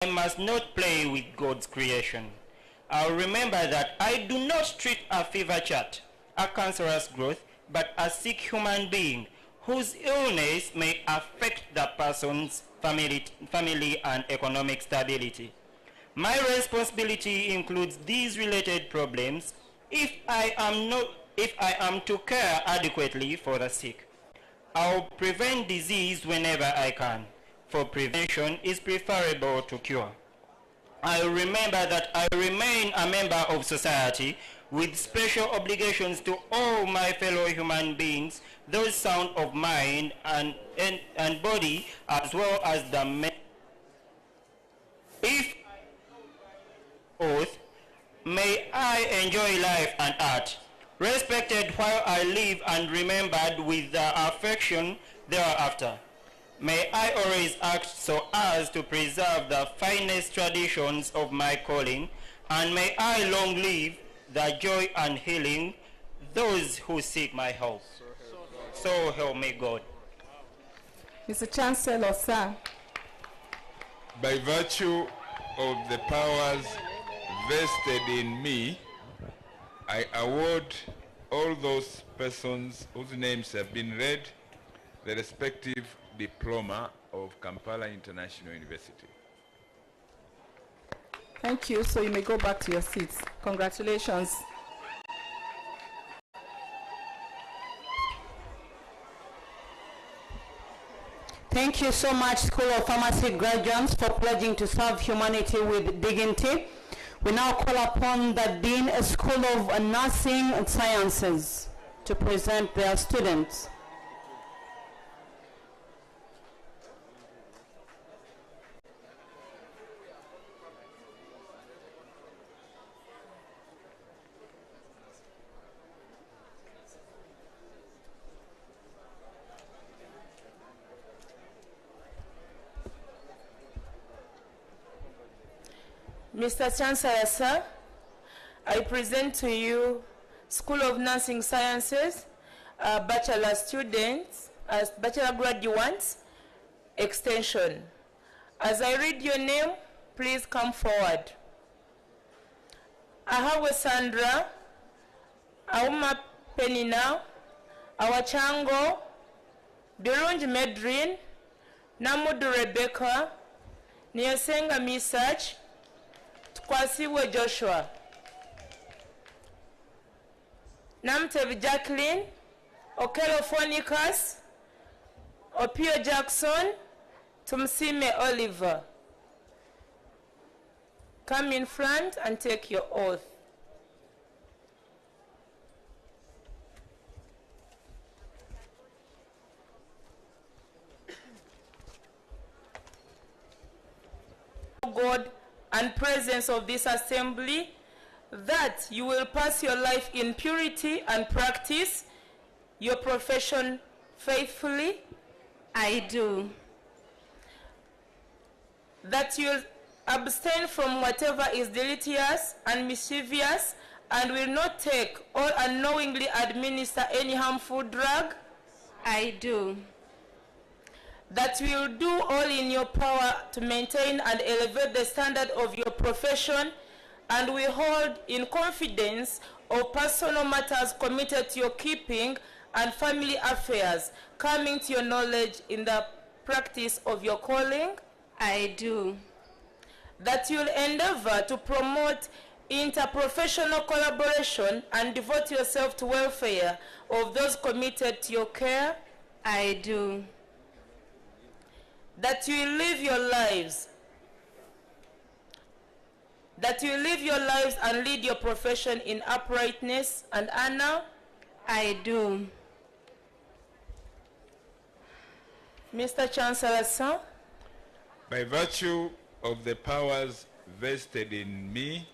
I must not play with God's creation. I'll remember that I do not treat a fever chart, a cancerous growth, but a sick human being whose illness may affect the person's family and economic stability. My responsibility includes these related problems if I am to care adequately for the sick. I'll prevent disease whenever I can, for prevention is preferable to cure. I'll remember that I remain a member of society with special obligations to all my fellow human beings, those sound of mind and body, as well as the if oath, may I enjoy life and art, respected while I live and remembered with affection thereafter. May I always act so as to preserve the finest traditions of my calling, and may I long live the joy and healing those who seek my help. So help me God. Mr. Chancellor, sir. By virtue of the powers vested in me, I award all those persons whose names have been read the respective diploma of Kampala International University. Thank you. So you may go back to your seats. Congratulations. Thank you so much, School of Pharmacy graduates, for pledging to serve humanity with dignity. We now call upon the Dean of School of Nursing and Sciences to present their students. Mr. Chancellor, sir, I present to you School of Nursing Sciences, bachelor students, bachelor graduates, extension. As I read your name, please come forward. Ahawe Sandra, Auma Penina, Awachango, Birunj Medrin, Namudu Rebecca, Niasenga Misach, Kwasiwe Joshua, Namtev Jacqueline, Okelo Phonicus, Opio Jackson, Tumsime Oliver. Come in front and take your oath. God and presence of this assembly, that you will pass your life in purity and practice your profession faithfully. I do. That you'll abstain from whatever is deleterious and mischievous, and will not take or unknowingly administer any harmful drug. I do. That you will do all in your power to maintain and elevate the standard of your profession, and will hold in confidence of personal matters committed to your keeping and family affairs coming to your knowledge in the practice of your calling. I do. That you will endeavor to promote interprofessional collaboration and devote yourself to welfare of those committed to your care. I do. That you will live your lives. That you will live your lives and lead your profession in uprightness and honor. I do. Mr. Chancellor, sir. By virtue of the powers vested in me,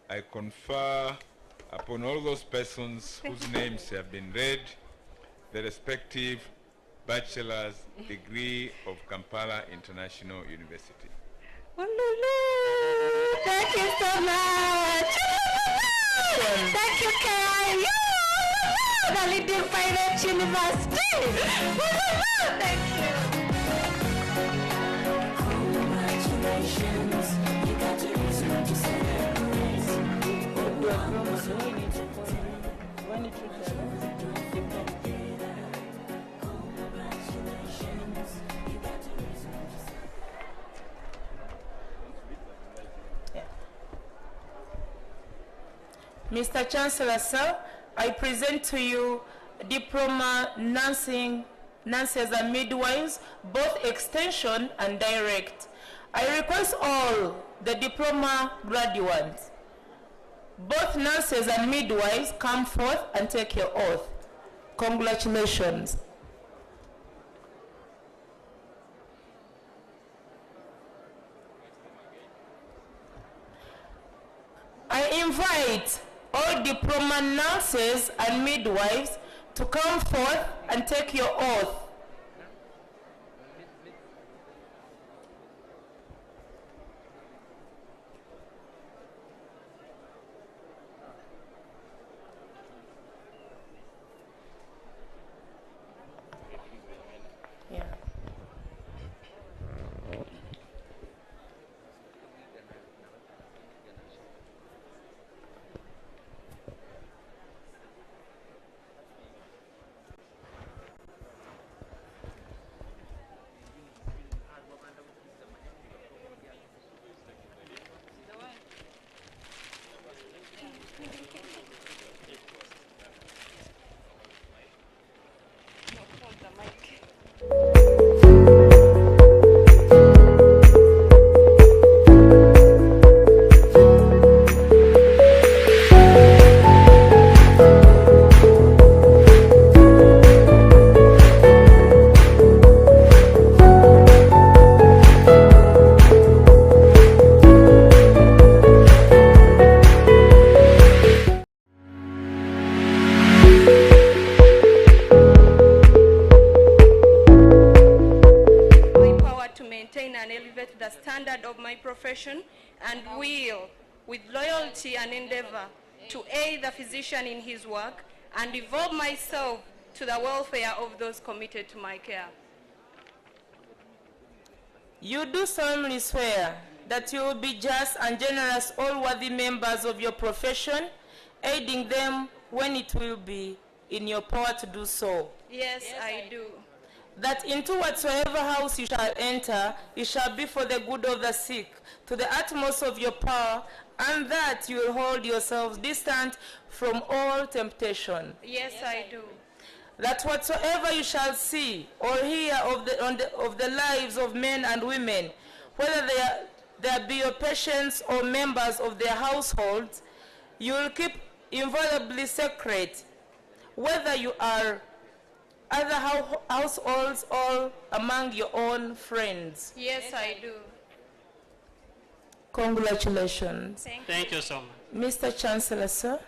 I confer upon all those persons whose names have been read the respective bachelor's degree of Kampala International University. Thank you so much. Thank you, Kai. The leading private university. Thank you. Congratulations. Mr. Chancellor, sir, I present to you diploma nurses and midwives, both extension and direct. I request all the diploma graduates, both nurses and midwives, come forth and take your oath. Congratulations. I invite all diploma nurses and midwives to come forth and take your oath. Yeah. And elevate the standard of my profession, and will, with loyalty and endeavor, to aid the physician in his work and devote myself to the welfare of those committed to my care. You do solemnly swear that you will be just and generous, all worthy members of your profession, aiding them when it will be in your power to do so. Yes, I do. That into whatsoever house you shall enter, it shall be for the good of the sick, to the utmost of your power, and that you will hold yourselves distant from all temptation. Yes, I do. That whatsoever you shall see or hear of the lives of men and women, whether there be your patients or members of their households, you will keep inviolably sacred, whether you are other households or among your own friends. Yes, I do. Congratulations. Thank you so much. Mr. Chancellor, sir.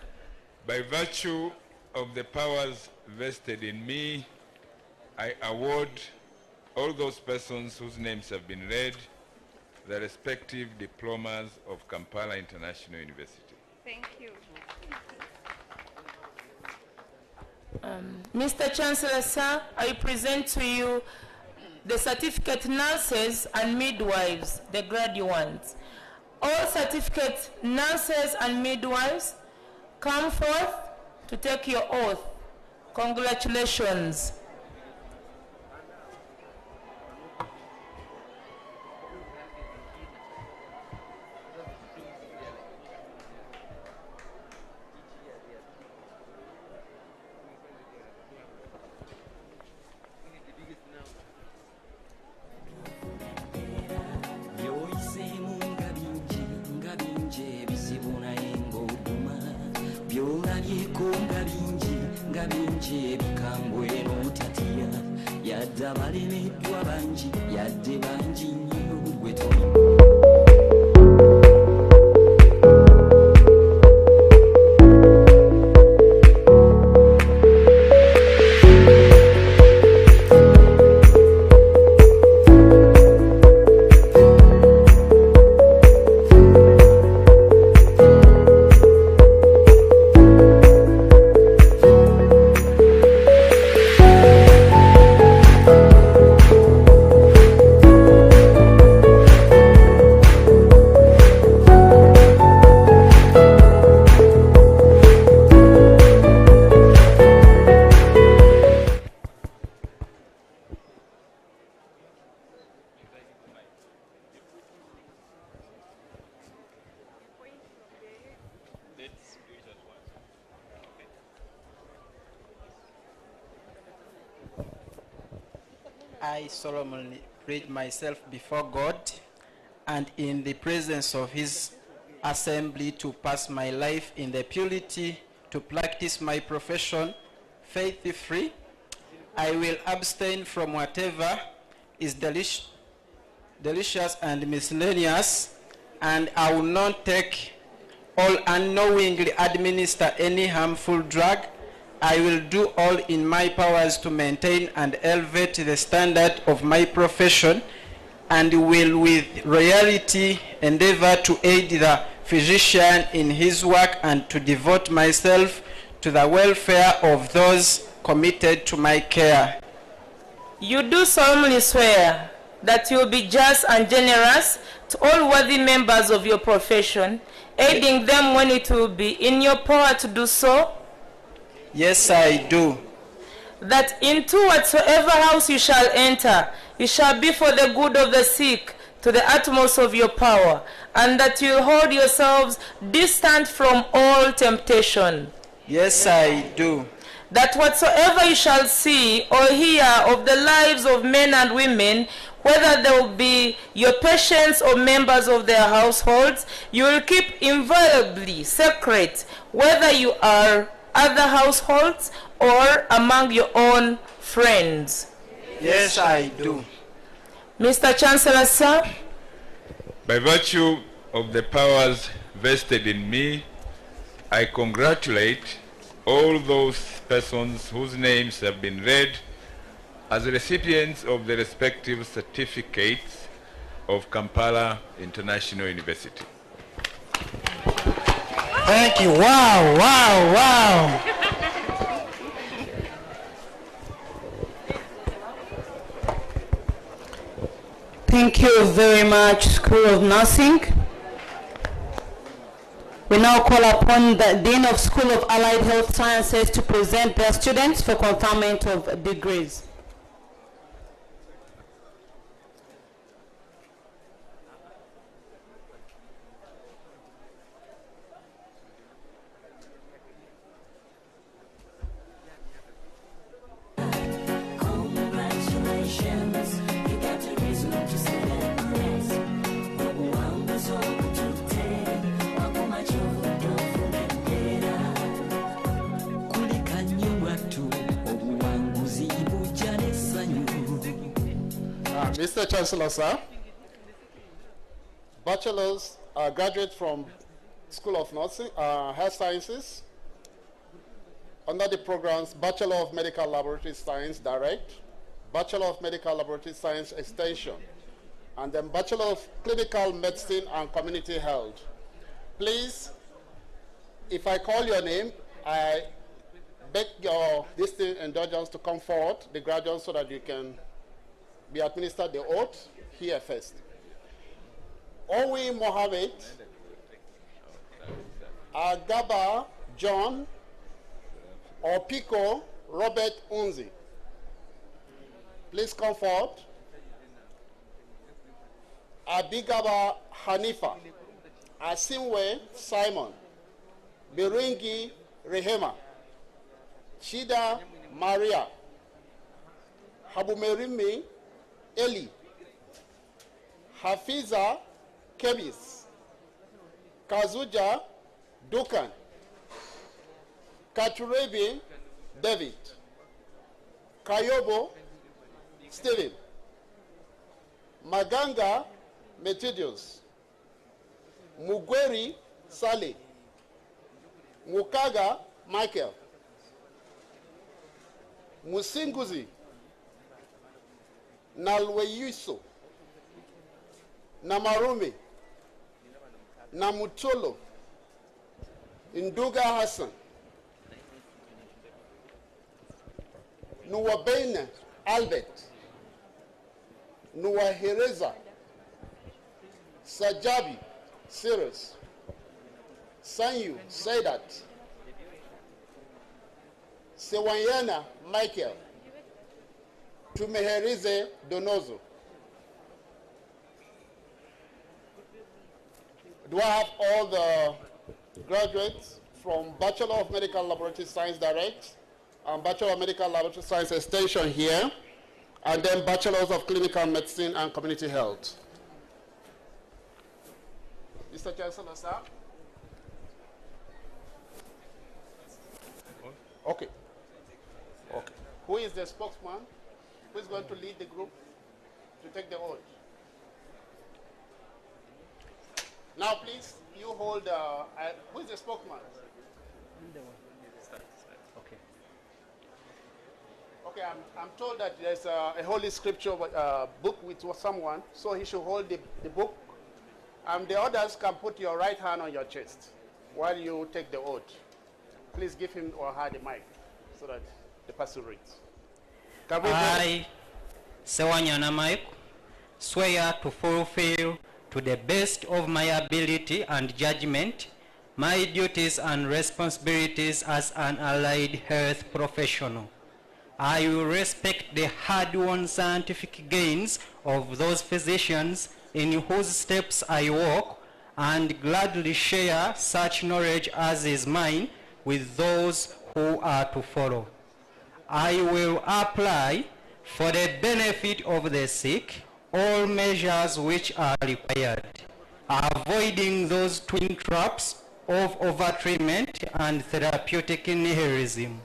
By virtue of the powers vested in me, I award all those persons whose names have been read the respective diplomas of Kampala International University. Thank you. Mr. Chancellor, sir, I present to you the certificate nurses and midwives, the graduates. All certificate nurses and midwives, come forth to take your oath. Congratulations. I solemnly pledge myself before God and in the presence of His assembly to pass my life in the purity, to practice my profession faith-free. I will abstain from whatever is delicious and miscellaneous, and I will not take or unknowingly administer any harmful drug. I will do all in my powers to maintain and elevate the standard of my profession, and will with loyalty endeavor to aid the physician in his work and to devote myself to the welfare of those committed to my care. You do solemnly swear that you will be just and generous to all worthy members of your profession, aiding them when it will be in your power to do so? Yes, I do. That into whatsoever house you shall enter, it shall be for the good of the sick to the utmost of your power, and that you hold yourselves distant from all temptation. Yes, I do. That whatsoever you shall see or hear of the lives of men and women, whether they will be your patients or members of their households, you will keep inviolably secret, whether you are other households or among your own friends. Yes, I do. Mr. Chancellor, sir. By virtue of the powers vested in me, I congratulate all those persons whose names have been read as recipients of the respective certificates of Kampala International University. Thank you. Wow, wow, wow. Thank you very much, School of Nursing. We now call upon the Dean of School of Allied Health Sciences to present their students for conferment of degrees. Mr. Chancellor, sir, bachelors graduate from School of Nursing, Health Sciences under the programs Bachelor of Medical Laboratory Science Direct, Bachelor of Medical Laboratory Science Extension, and then Bachelor of Clinical Medicine and Community Health. Please, if I call your name, I beg your distinct indulgence to come forward, the graduates, so that you can be administered the oath here first. Owi Mohammed, Agaba John, Opiko Robert Unzi. Please come forward. Abigaba Hanifa, Asimwe Simon, Biringi Rehema, Chida Maria, Habumerimi Eli, Hafiza Kebis, Kazuja Dukan, Katurebi David, Kayobo Stephen, Maganga Metidius, Mugweri Saleh, Mukaga Michael, Musinguzi Nalweyuso, Namarume, Namutolo, Nduga Hassan, Nuwabene Albert, Nuwahereza, Sajabi Cyrus, Sanyu Saidat, Sewanyana Michael, Tumeherize Donozo. Do I have all the graduates from Bachelor of Medical Laboratory Science Direct and Bachelor of Medical Laboratory Science Extension here? and then Bachelors of Clinical Medicine and Community Health. Mr. Chancellor, sir. Okay. Okay. Who is the spokesman? Who is going to lead the group to take the oath? Now, please, you hold. Who is the spokesman? Okay. Okay, I'm told that there's a holy scripture book with someone, so he should hold the book. The others can put your right hand on your chest while you take the oath. Please give him or her the mic so that the person reads. I, Sewanyana Mike, swear to fulfill to the best of my ability and judgment my duties and responsibilities as an allied health professional. I will respect the hard-won scientific gains of those physicians in whose steps I walk and gladly share such knowledge as is mine with those who are to follow. I will apply for the benefit of the sick all measures which are required, avoiding those twin traps of overtreatment and therapeutic nihilism.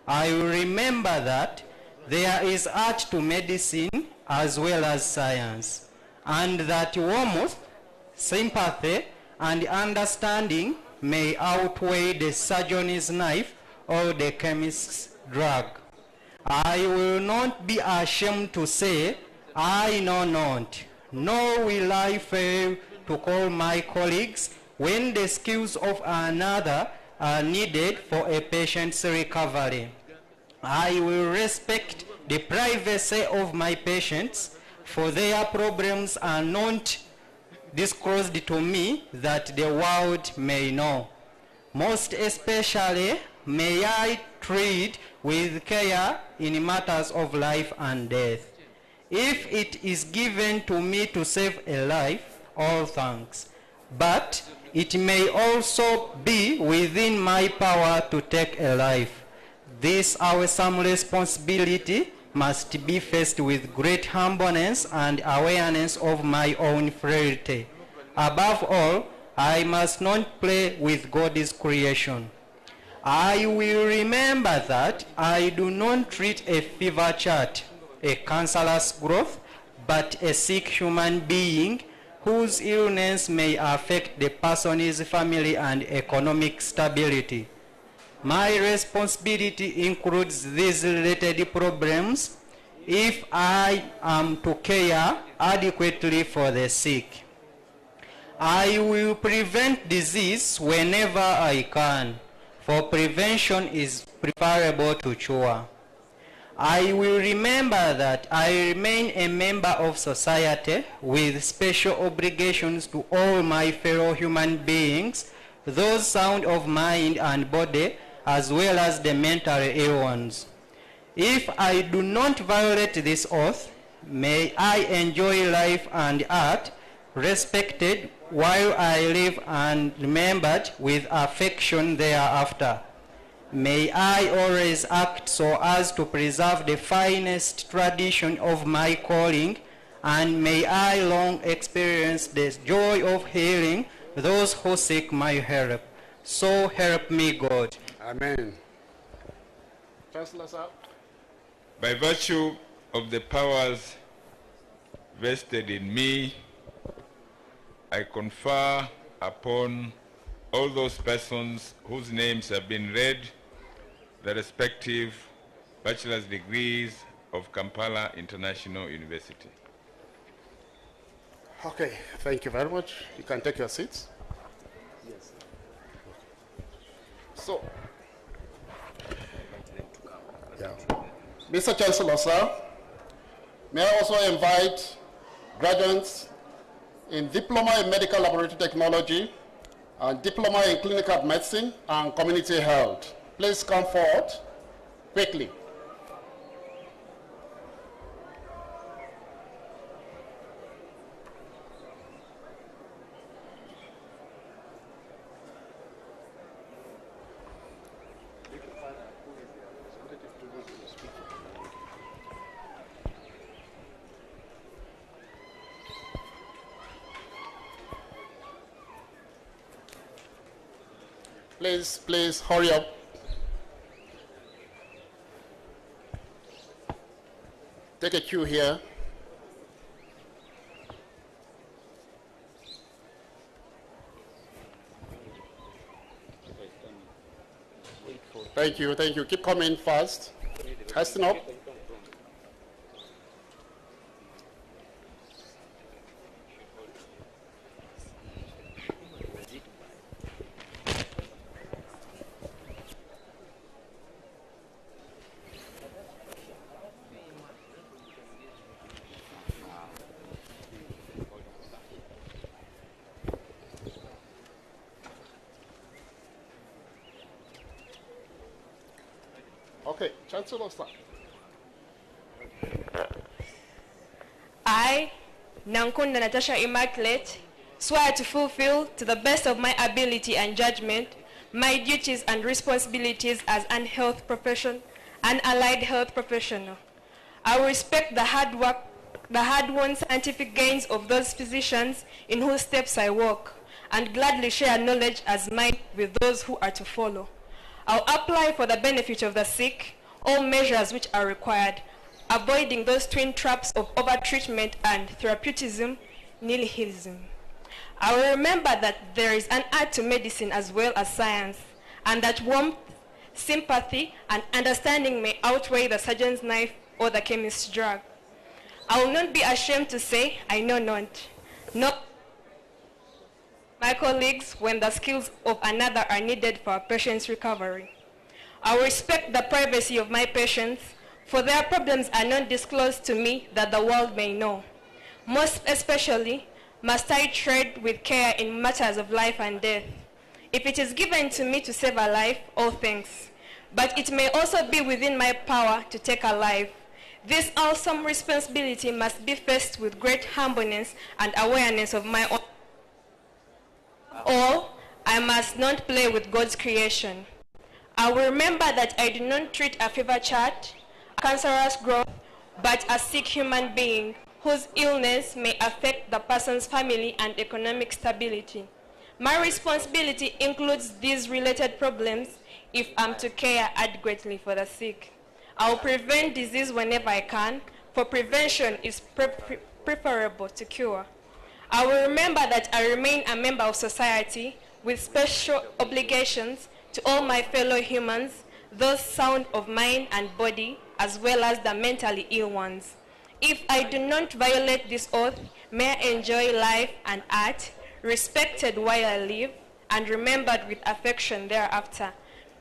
I will remember that there is art to medicine as well as science, and that warmth, sympathy, and understanding may outweigh the surgeon's knife or the chemist's drug. I will not be ashamed to say, I know not, nor will I fail to call my colleagues when the skills of another are needed for a patient's recovery. I will respect the privacy of my patients, for their problems are not disclosed to me that the world may know. Most especially, may I treat with care in matters of life and death. If it is given to me to save a life, all thanks. But it may also be within my power to take a life. This awesome responsibility must be faced with great humbleness and awareness of my own frailty. Above all, I must not play with God's creation. I will remember that I do not treat a fever chart, a cancerous growth, but a sick human being whose illness may affect the person's family and economic stability. My responsibility includes these related problems if I am to care adequately for the sick. I will prevent disease whenever I can, for prevention is preferable to cure. I will remember that I remain a member of society with special obligations to all my fellow human beings, those sound of mind and body, as well as the mentally ill ones. If I do not violate this oath, may I enjoy life and art, respected while I live and remembered with affection thereafter. May I always act so as to preserve the finest tradition of my calling, and may I long experience the joy of healing those who seek my help. So help me God. Amen. Chancellor, sir. By virtue of the powers vested in me, I confer upon all those persons whose names have been read the respective bachelor's degrees of Kampala International University. Okay, thank you very much. You can take your seats. Yes. So, yeah. Mr. Chancellor, sir, may I also invite graduates in Diploma in Medical Laboratory Technology and Diploma in Clinical Medicine and Community Health. Please come forward quickly. Please hurry up. Take a cue here. Thank you. Keep coming fast. Hasten up. Okay, Chancellor, sir. I, Nankunda Natasha Immaculate, swear to fulfill, to the best of my ability and judgment, my duties and responsibilities as an allied health professional. I will respect the hard-won scientific gains of those physicians in whose steps I walk, and gladly share knowledge as mine with those who are to follow. I'll apply for the benefit of the sick all measures which are required, avoiding those twin traps of overtreatment and therapeutism, nihilism. I will remember that there is an art to medicine as well as science, and that warmth, sympathy, and understanding may outweigh the surgeon's knife or the chemist's drug. I will not be ashamed to say, I know not. No, my colleagues, when the skills of another are needed for a patient's recovery. I will respect the privacy of my patients, for their problems are not disclosed to me that the world may know. Most especially, must I tread with care in matters of life and death. If it is given to me to save a life, all thanks. But it may also be within my power to take a life. This awesome responsibility must be faced with great humbleness and awareness of my own. Or, I must not play with God's creation. I will remember that I do not treat a fever child, a cancerous growth, but a sick human being whose illness may affect the person's family and economic stability. My responsibility includes these related problems if I'm to care adequately for the sick. I will prevent disease whenever I can, for prevention is preferable to cure. I will remember that I remain a member of society with special obligations to all my fellow humans, those sound of mind and body, as well as the mentally ill ones. If I do not violate this oath, may I enjoy life and art, respected while I live, and remembered with affection thereafter.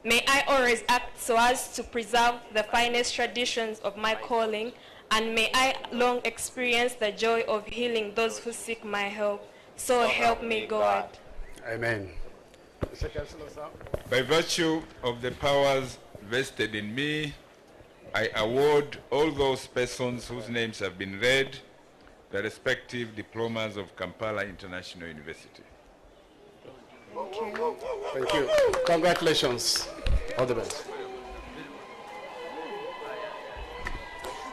May I always act so as to preserve the finest traditions of my calling, and may I long experience the joy of healing those who seek my help. So help me God. Amen. By virtue of the powers vested in me, I award all those persons whose names have been read the respective diplomas of Kampala International University. Thank you. Congratulations. All the best.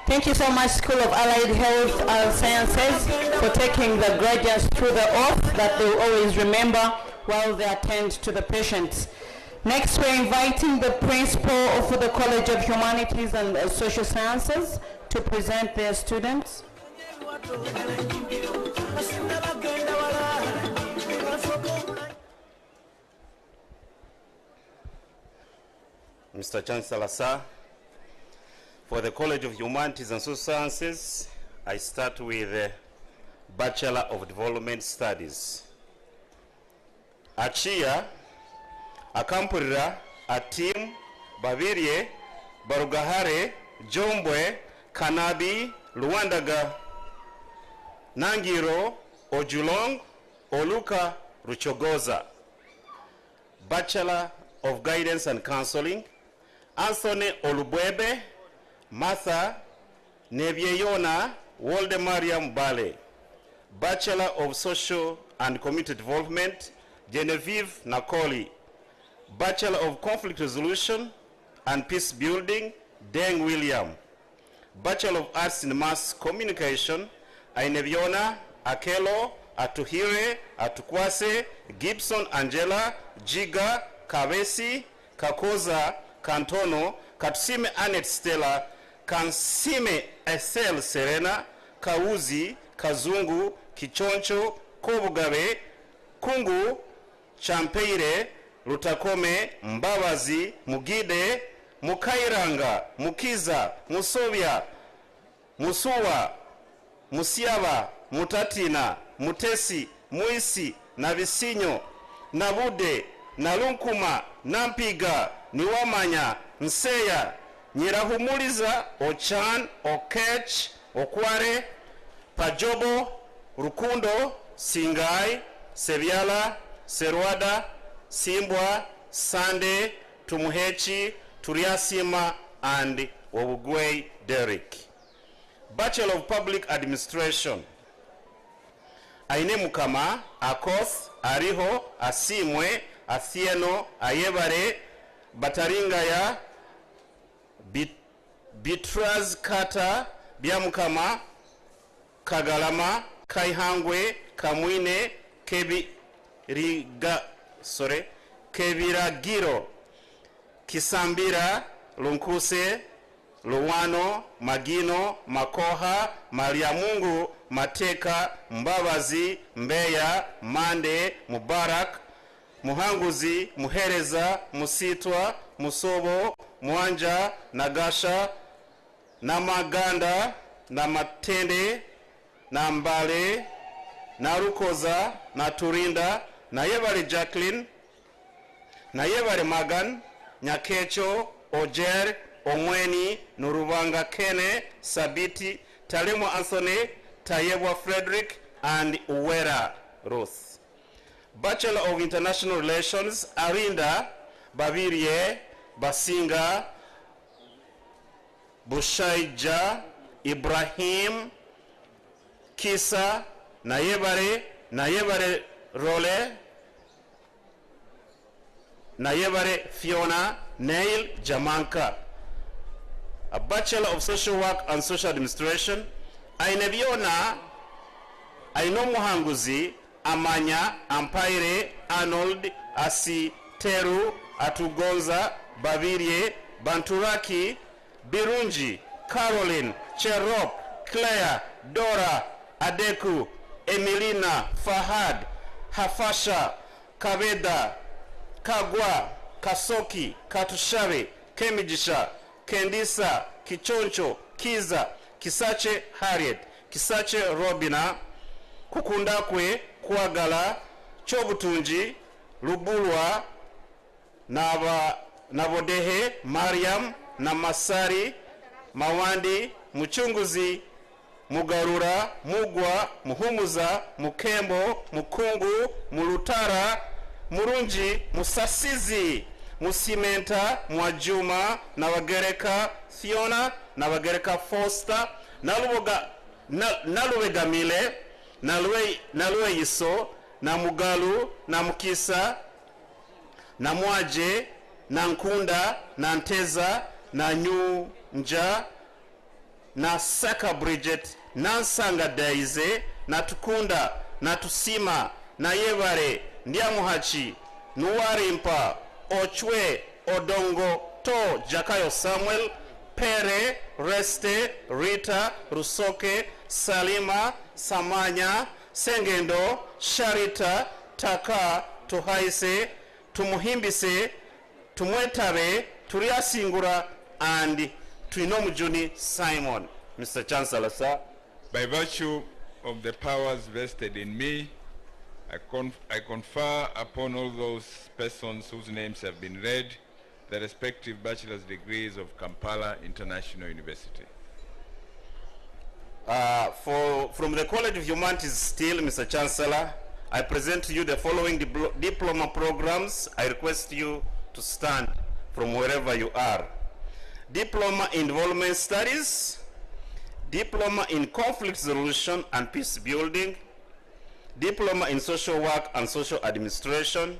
Thank you so much, School of Allied Health Sciences, for taking the graduates through the oath that they will always remember while they attend to the patients. Next, we're inviting the principal for the College of Humanities and Social Sciences to present their students. Mr. Chancellor, sir, for the College of Humanities and Social Sciences, I start with the Bachelor of Development Studies. Achia, Akampurira, Atim, Bavirie, Barugahare, Jombwe, Kanabi, Luandaga, Nangiro, Ojulong, Oluka, Ruchogoza. Bachelor of Guidance and Counseling, Anthony Olubwebe, Martha Nevieyona, Waldemariam Bale. Bachelor of Social and Community Development, Genevieve Nakoli. Bachelor of Conflict Resolution and Peace Building, Deng William. Bachelor of Arts in Mass Communication, Aineviona, Akelo, Atuhire, Atukwase, Gibson Angela, Jiga, Kabesi, Kakoza, Kantono, Katusime Anet Stella, Kansime Esel Serena, Kauzi, Kazungu, Kichoncho, Kobugabe, Kungu, Champeire, Rutakome, Mbabazi, Mugide, Mukairanga, Mukiza, Musobya, Musuwa, Musiaba, Mutatina, Mutesi, Muisi, Nabisinyo, Nabude, Nalunkuma, Nampiga, Niwamanya, Nseya, Nyirahumuliza, Ochan, Okech, Okware, Pajobo, Rukundo, Singai, Sebyala, Serwada, Simbwa, Sande, Tumuhechi, Turiasima, and Obugwei Derek. Bachelor of Public Administration. Aine Mukama, Akoth, Ariho, Asimwe, Athieno, Ayebare, Bataringaya, Bitraz Kata, Biamukama, Kagalama, Kaihangwe, Kamwine, Kebiragiro, Kisambira, Lunkuse, Luwano, Magino, Makoha, Mariamungu, Mateka, Mbabazi, Mbeya, Mande, Mubarak, Muhanguzi, Muhereza, Musitwa, Musobo, Mwanja, Nagasha, Namaganda, Namatende, Nambale, Narukoza, Naturinda, Nayebare Jacqueline, Nayebare Magan, Nyakecho, Ojer, Omweni, Nurubanga Kene, Sabiti, Talemo Anthony, Tayebwa Frederick, and Uwera Ruth. Bachelor of International Relations, Arinda, Babirie, Basinga, Bushaija, Ibrahim, Kisa, Nayebare Role, Nayebare Fiona, Neil Jamanka. A Bachelor of Social Work and Social Administration, Ainebiona, Aino Muhanguzi, Amanya, Ampaire, Arnold, Asi, Teru, Atugonza, Bavirie, Banturaki, Birunji, Caroline, Cherop, Claire, Dora, Adeku, Emilina, Fahad, Hafasha, Kaveda, Kagwa, Kasoki, Katushabe, Kemijisha, Kendisa, Kichoncho, Kiza, Kisache Harriet, Kisache Robina, Kukundakwe, Kwagala, Chobutunji, Lubulwa, Nabodehe, Mariam, Namasari, Mawandi, Muchunguzi, Mugarura, Mugwa, Muhumuza, Mukembo, Mukungu, Mulutara, Murunji, Musasizi, Musimenta, Mwajuma, Nawagereka Fiona, Nawagereka Foster, Naluwegamile, Nalwe Yiso, Namugalu, Namukisa, Namwaje, Nankunda, Nanteza, Nanyunja, Nasaka Bridget, Nansanga Daize, Natukunda, Natusima, Nayevare, Ndiamuhachi, Nuwarimpa, Ochwe, Odongo, To, Jakayo Samuel, Pere, Reste, Rita, Rusoke, Salima, Samanya, Sengendo, Sharita, Taka, Tuhaise, Tumuhimbise, Tumwetabe, Turiasingura, and Tuinomujuni Simon. Mr. Chancellor, sir. By virtue of the powers vested in me, I confer upon all those persons whose names have been read the respective bachelor's degrees of Kampala International University. From the College of Humanities still, Mr. Chancellor, I present to you the following diploma programs. I request you to stand from wherever you are. Diploma in Development Studies, Diploma in Conflict Resolution and Peace Building, Diploma in Social Work and Social Administration,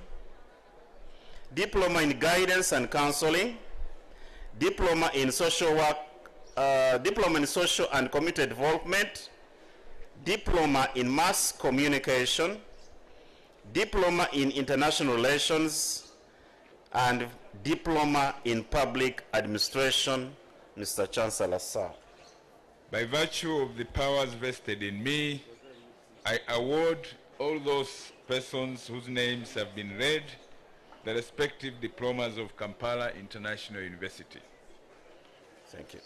Diploma in Guidance and Counseling, Diploma in Social Work, Diploma in Social and Community Development, Diploma in Mass Communication, Diploma in International Relations, and Diploma in Public Administration, Mr. Chancellor, sir. By virtue of the powers vested in me, I award all those persons whose names have been read the respective diplomas of Kampala International University. Thank you.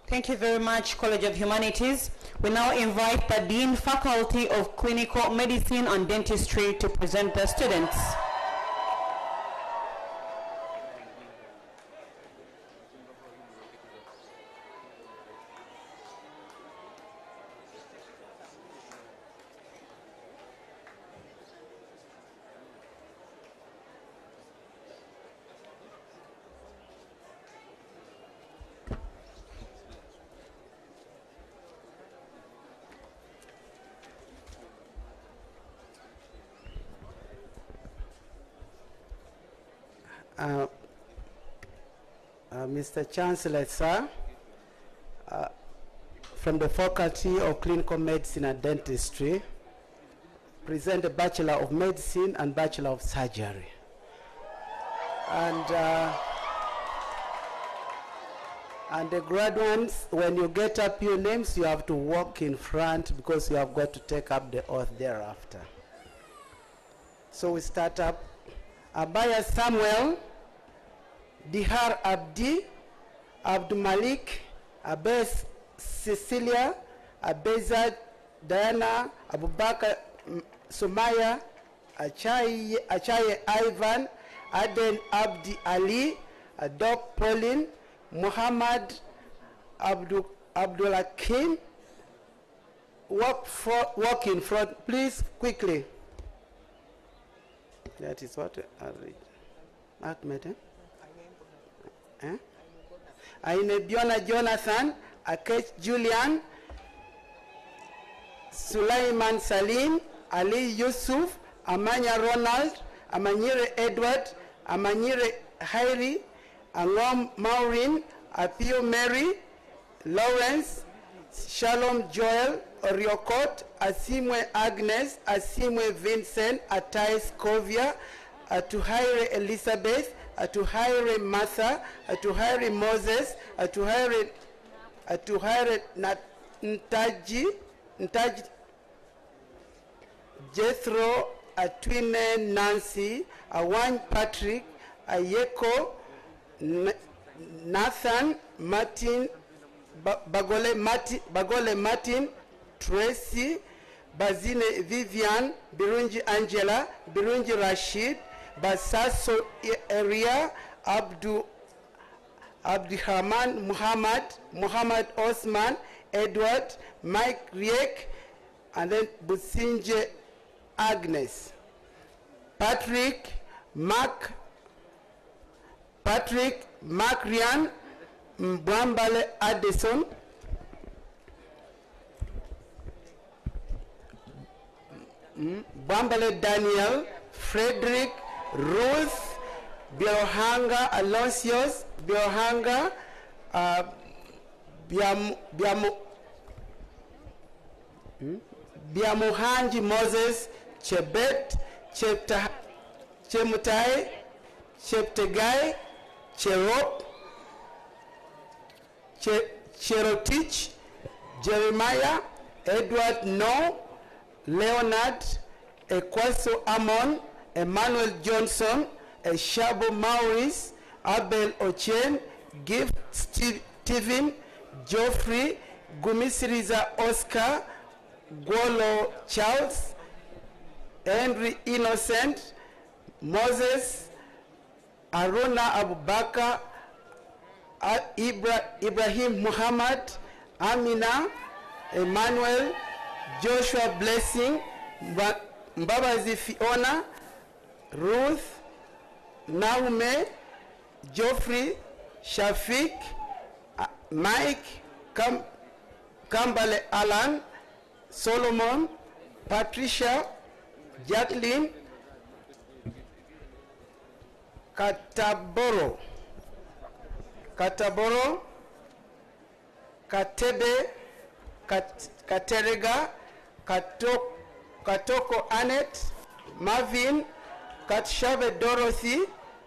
Thank you very much, College of Humanities. We now invite the Dean Faculty of Clinical Medicine and Dentistry to present the students. Mr. Chancellor, sir, from the Faculty of Clinical Medicine and Dentistry, present a Bachelor of Medicine and Bachelor of Surgery. And the graduates, when you get up your names, you have to walk in front because you have got to take up the oath thereafter. So we start up. Abaya Samuel, Dihar Abdi, Abdul Malik, Abes Cecilia, Abeza Diana, Abubakar Sumaya, Achaye Ivan, Aden Abdi Ali, Adok Pauline, Muhammad Abdul Hakim. Walk in front, please, quickly. That is what I read. Ahmed, Aine Biona Jonathan, Akech Julian, Sulaiman Salim, Ali Yusuf, Amanya Ronald, Amanyire Edward, Amanyire Hairi, Angom Maureen, Apio Mary, Lawrence, Shalom Joel, Oriokot, Asimwe Agnes, Asimwe Vincent, Atais Kovia, Atuhaire Elizabeth, Atuhaire Martha, Atuhaire Moses, Atuhaire Ntaji Jethro, Atwine Nancy, Awan Patrick, Ayeko, Nathan, Martin, Bagole Martin, Tracy, Bazine Vivian, Birunji Angela, Birunji Rashid, Basaso Area, Abdurrahman Muhammad Osman, Edward, Mike Riek, and then Businje Agnes. Patrick, Mark Ryan, Mbambale Addison, Bambale Daniel, Frederick, Ruth, Biohanga Alonsios, Biohanga, Biamuhanji Moses, Chebet, Chemutai, Cheptegai, Cherop, Cherotich, Jeremiah, Edward No, Leonard, Ekwaso Amon, Emmanuel Johnson, Shabo Maurice, Abel Ochen, Gift Stephen, Geoffrey, Gumisiriza Oscar, Gwolo Charles, Henry Innocent, Moses, Aruna Abubakar, Ibrahim Muhammad, Amina, Emmanuel, Joshua Blessing, Mbabazi Fiona, Ruth, Naume, Geoffrey, Shafiq, Mike, Kambale Alan, Solomon, Patricia, Jacqueline, Kataboro, Katebe, Katerega, Katoko Annette, Marvin, Katshave Dorothy,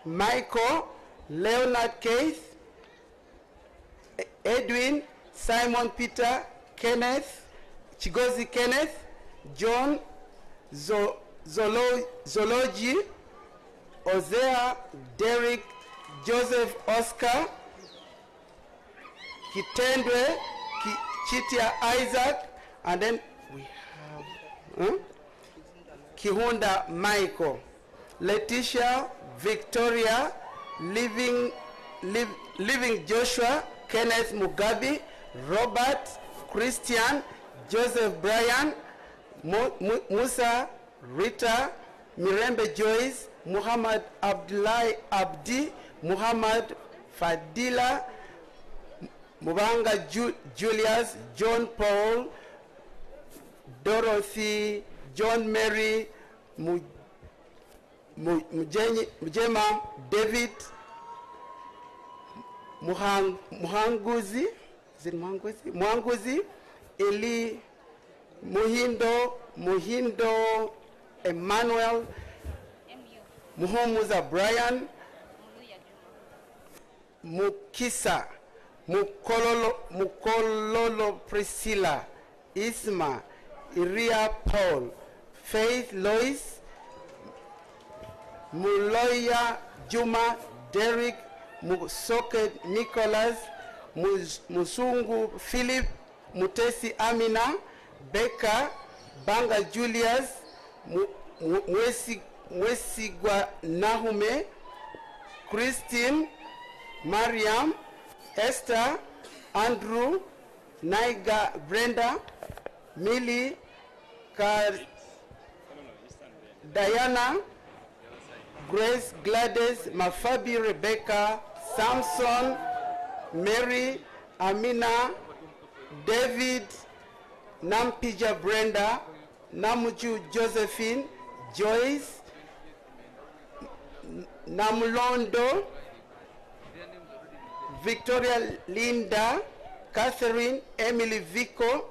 Michael, Leonard Keith, Edwin, Simon Peter, Kenneth, Chigozi Kenneth, John, Zoology, Ozea, Derek, Joseph Oscar, Kitendwe, Chitia Isaac, and then we have Kihunda Michael, Letitia, Victoria, Living Joshua, Kenneth Mugabe, Robert, Christian, Joseph Brian, Musa, Rita, Mirembe Joyce, Muhammad Abdullahi Abdi, Muhammad Fadila, Mubanga Julius, John Paul, Dorothy, John Mary, Mujema, David, Muhanguzi, is it Muhanguzi? Muhanguzi, Eli, Muhindo, Emmanuel, Muhomuza Brian, Mukisa, Mukololo Priscilla, Isma, Iria Paul, Faith Lois, Muloya Juma, Derek, Musoke Nicholas, Musungu Philip, Mutesi Amina, Becca, Banga Julius, Mwesigwa Nahume, Christine, Mariam, Esther, Andrew, Naiga Brenda, Millie, Diana, Grace, Gladys, Mafabi, Rebecca, Samson, Mary, Amina, David, Nampija Brenda, Namuju Josephine, Joyce, Namulondo, Victoria Linda, Catherine, Emily Vico,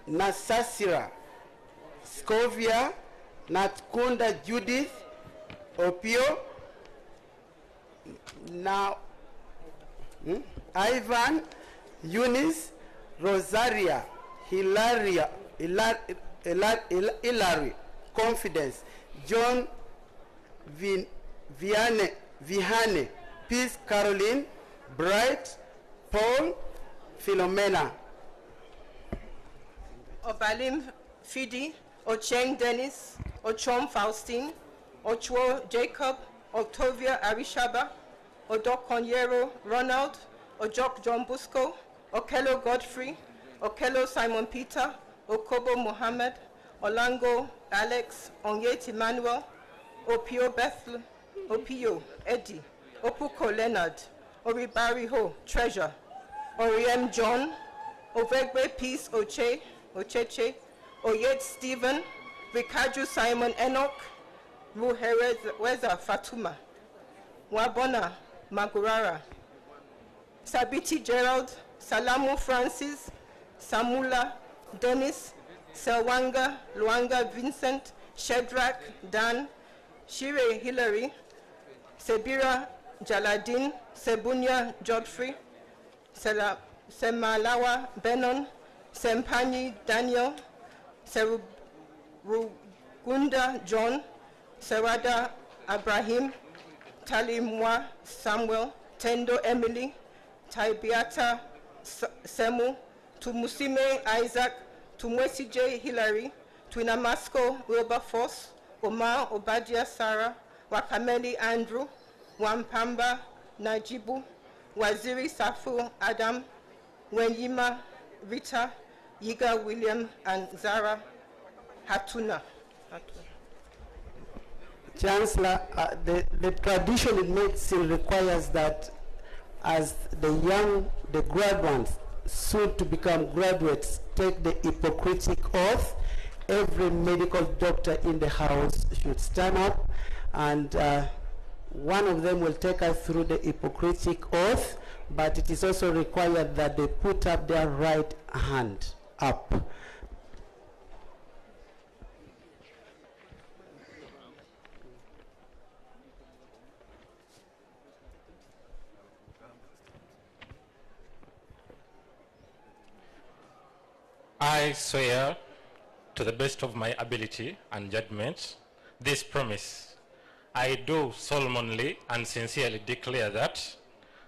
Nasasira, Scovia, Natkunda Judith, Opio, now Ivan, Eunice, Rosaria, Hilary, Confidence, John Vihane, Peace Caroline, Bright, Paul, Philomena. Obalim Fidi, Ocheng Dennis, Ochom Faustine, Ochwo Jacob, Octavia Arishaba, Odok Conyero Ronald, Ojok John Busco, Okello Godfrey, Okello Simon Peter, Okobo Mohammed, Olango Alex, Onyet Emmanuel, Opio Bethel, Opio Eddie, Opuko Leonard, Oribari Ho Treasure, Oriem John, Ovegbe Peace Ocheche, Oyet Stephen, Rikaju Simon Enoch, Ruhereza Fatuma, Wabona Magurara, Sabiti Gerald, Salamu Francis, Samula Dennis, Selwanga Luanga Vincent, Shedrack Dan, Shire Hillary, Sebira Jaladin, Sebunya Godfrey, Semalawa Benon, Sempani Daniel, Serugunda John, Serada Abraham, Talimwa Samuel, Tendo Emily, Taibiata Semu, Tumusime Isaac, Tumwesije Hillary, Twinamasco Wilberforce, Omar Obadia Sarah, Wakameli Andrew, Wampamba Najibu, Waziri Safu Adam, Wenyima Rita, Yiga William, and Zara Hatuna. Chancellor, the tradition in medicine requires that as the graduates, soon to become graduates, take the Hippocratic oath, every medical doctor in the house should stand up, and one of them will take us through the Hippocratic oath, but it is also required that they put up their right hand up. I swear to the best of my ability and judgment this promise. I do solemnly and sincerely declare that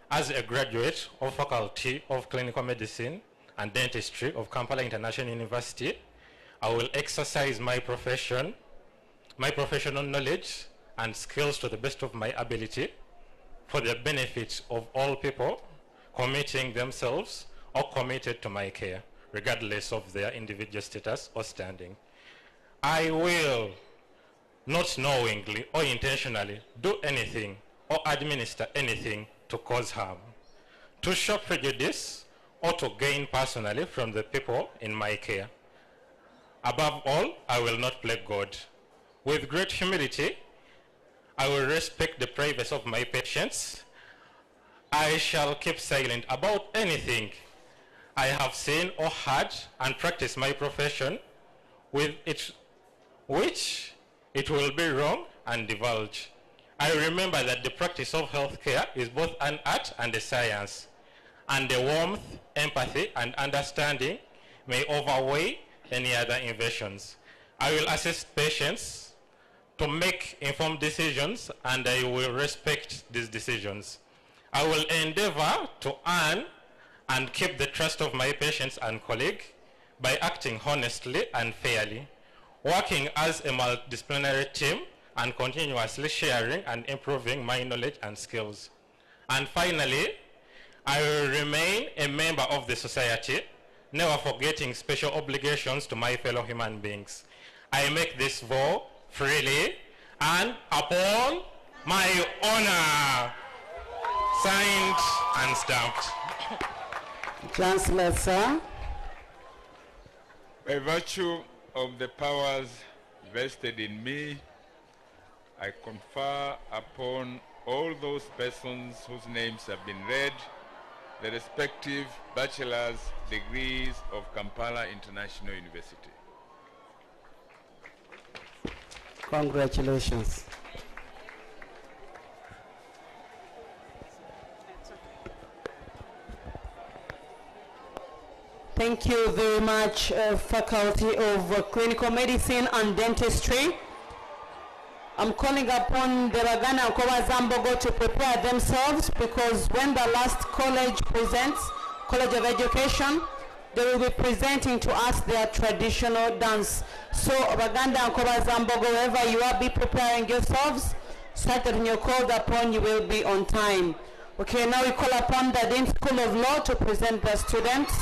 as a graduate of Faculty of Clinical Medicine and Dentistry of Kampala International University, I will exercise my professional knowledge and skills to the best of my ability for the benefit of all people committing themselves or committed to my care, regardless of their individual status or standing. I will not knowingly or intentionally do anything or administer anything to cause harm, to show prejudice, or to gain personally from the people in my care. Above all, I will not play God. With great humility, I will respect the privacy of my patients. I shall keep silent about anything I have seen or heard and practice my profession with which it will be wrong and divulge. I remember that the practice of healthcare is both an art and a science, and the warmth, empathy, and understanding may overweigh any other inventions. I will assist patients to make informed decisions, and I will respect these decisions. I will endeavor to earn and keep the trust of my patients and colleagues by acting honestly and fairly, working as a multidisciplinary team and continuously sharing and improving my knowledge and skills. And finally, I will remain a member of the society, never forgetting special obligations to my fellow human beings. I make this vow freely and upon my honor. Signed and stamped. Chancellor, sir. By virtue of the powers vested in me, I confer upon all those persons whose names have been read the respective bachelor's degrees of Kampala International University. Congratulations. Thank you very much, Faculty of Clinical Medicine and Dentistry. I'm calling upon the Baganda and Koba Zambogo to prepare themselves, because when the last college presents, College of Education, they will be presenting to us their traditional dance. So Baganda and Koba Zambogo, wherever you are, be preparing yourselves, so that when you're called upon, you will be on time. Okay, now we call upon the Dean School of Law to present the students.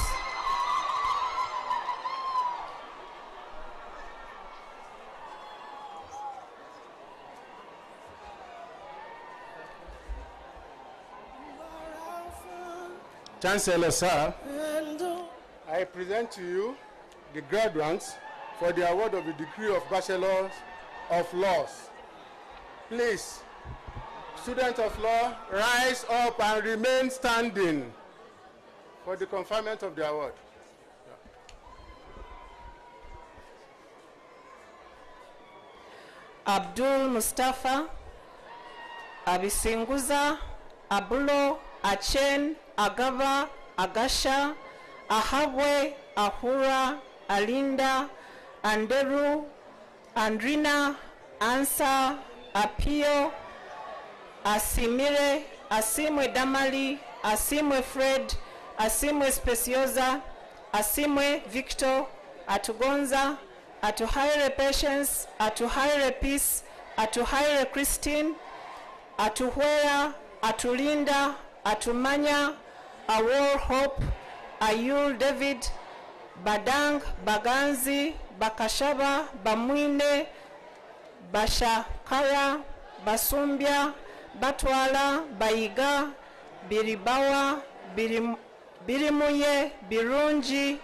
Chancellor, sir, I present to you the graduates for the award of the degree of Bachelor of Laws. Please, students of law, rise up and remain standing for the conferment of the award. Abdul Mustafa, Abisinguza, Abulo, Achen, Agava, Agasha, Ahabwe, Ahura, Alinda, Anderu, Andrina, Ansa, Apio, Asimire, Asimwe Damali, Asimwe Fred, Asimwe Speciosa, Asimwe Victor, Atugonza, Atuhaire Patience, Atuhaire Peace, Atuhaire Christine, Atuhuera, Atulinda, Atumanya, Awor Hope, Ayul David, Badang, Baganzi, Bakashaba, Bamwine, Bashakara, Basumbia, Batwala, Baiga, Biribawa, Birimuye, Birunji,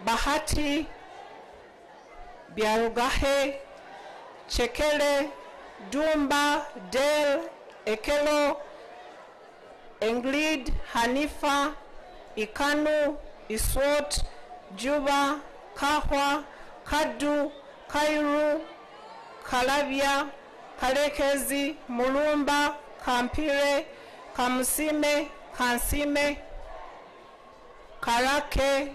Bahati, Biarugahe, Chekele, Dumba, Del, Ekelo, Englid, Hanifa, Ikanu, Iswot, Juba, Kahwa, Kadu, Kairu, Kalabia, Kalekezi, Mulumba, Kampire, Kamusime, Kansime, Karake,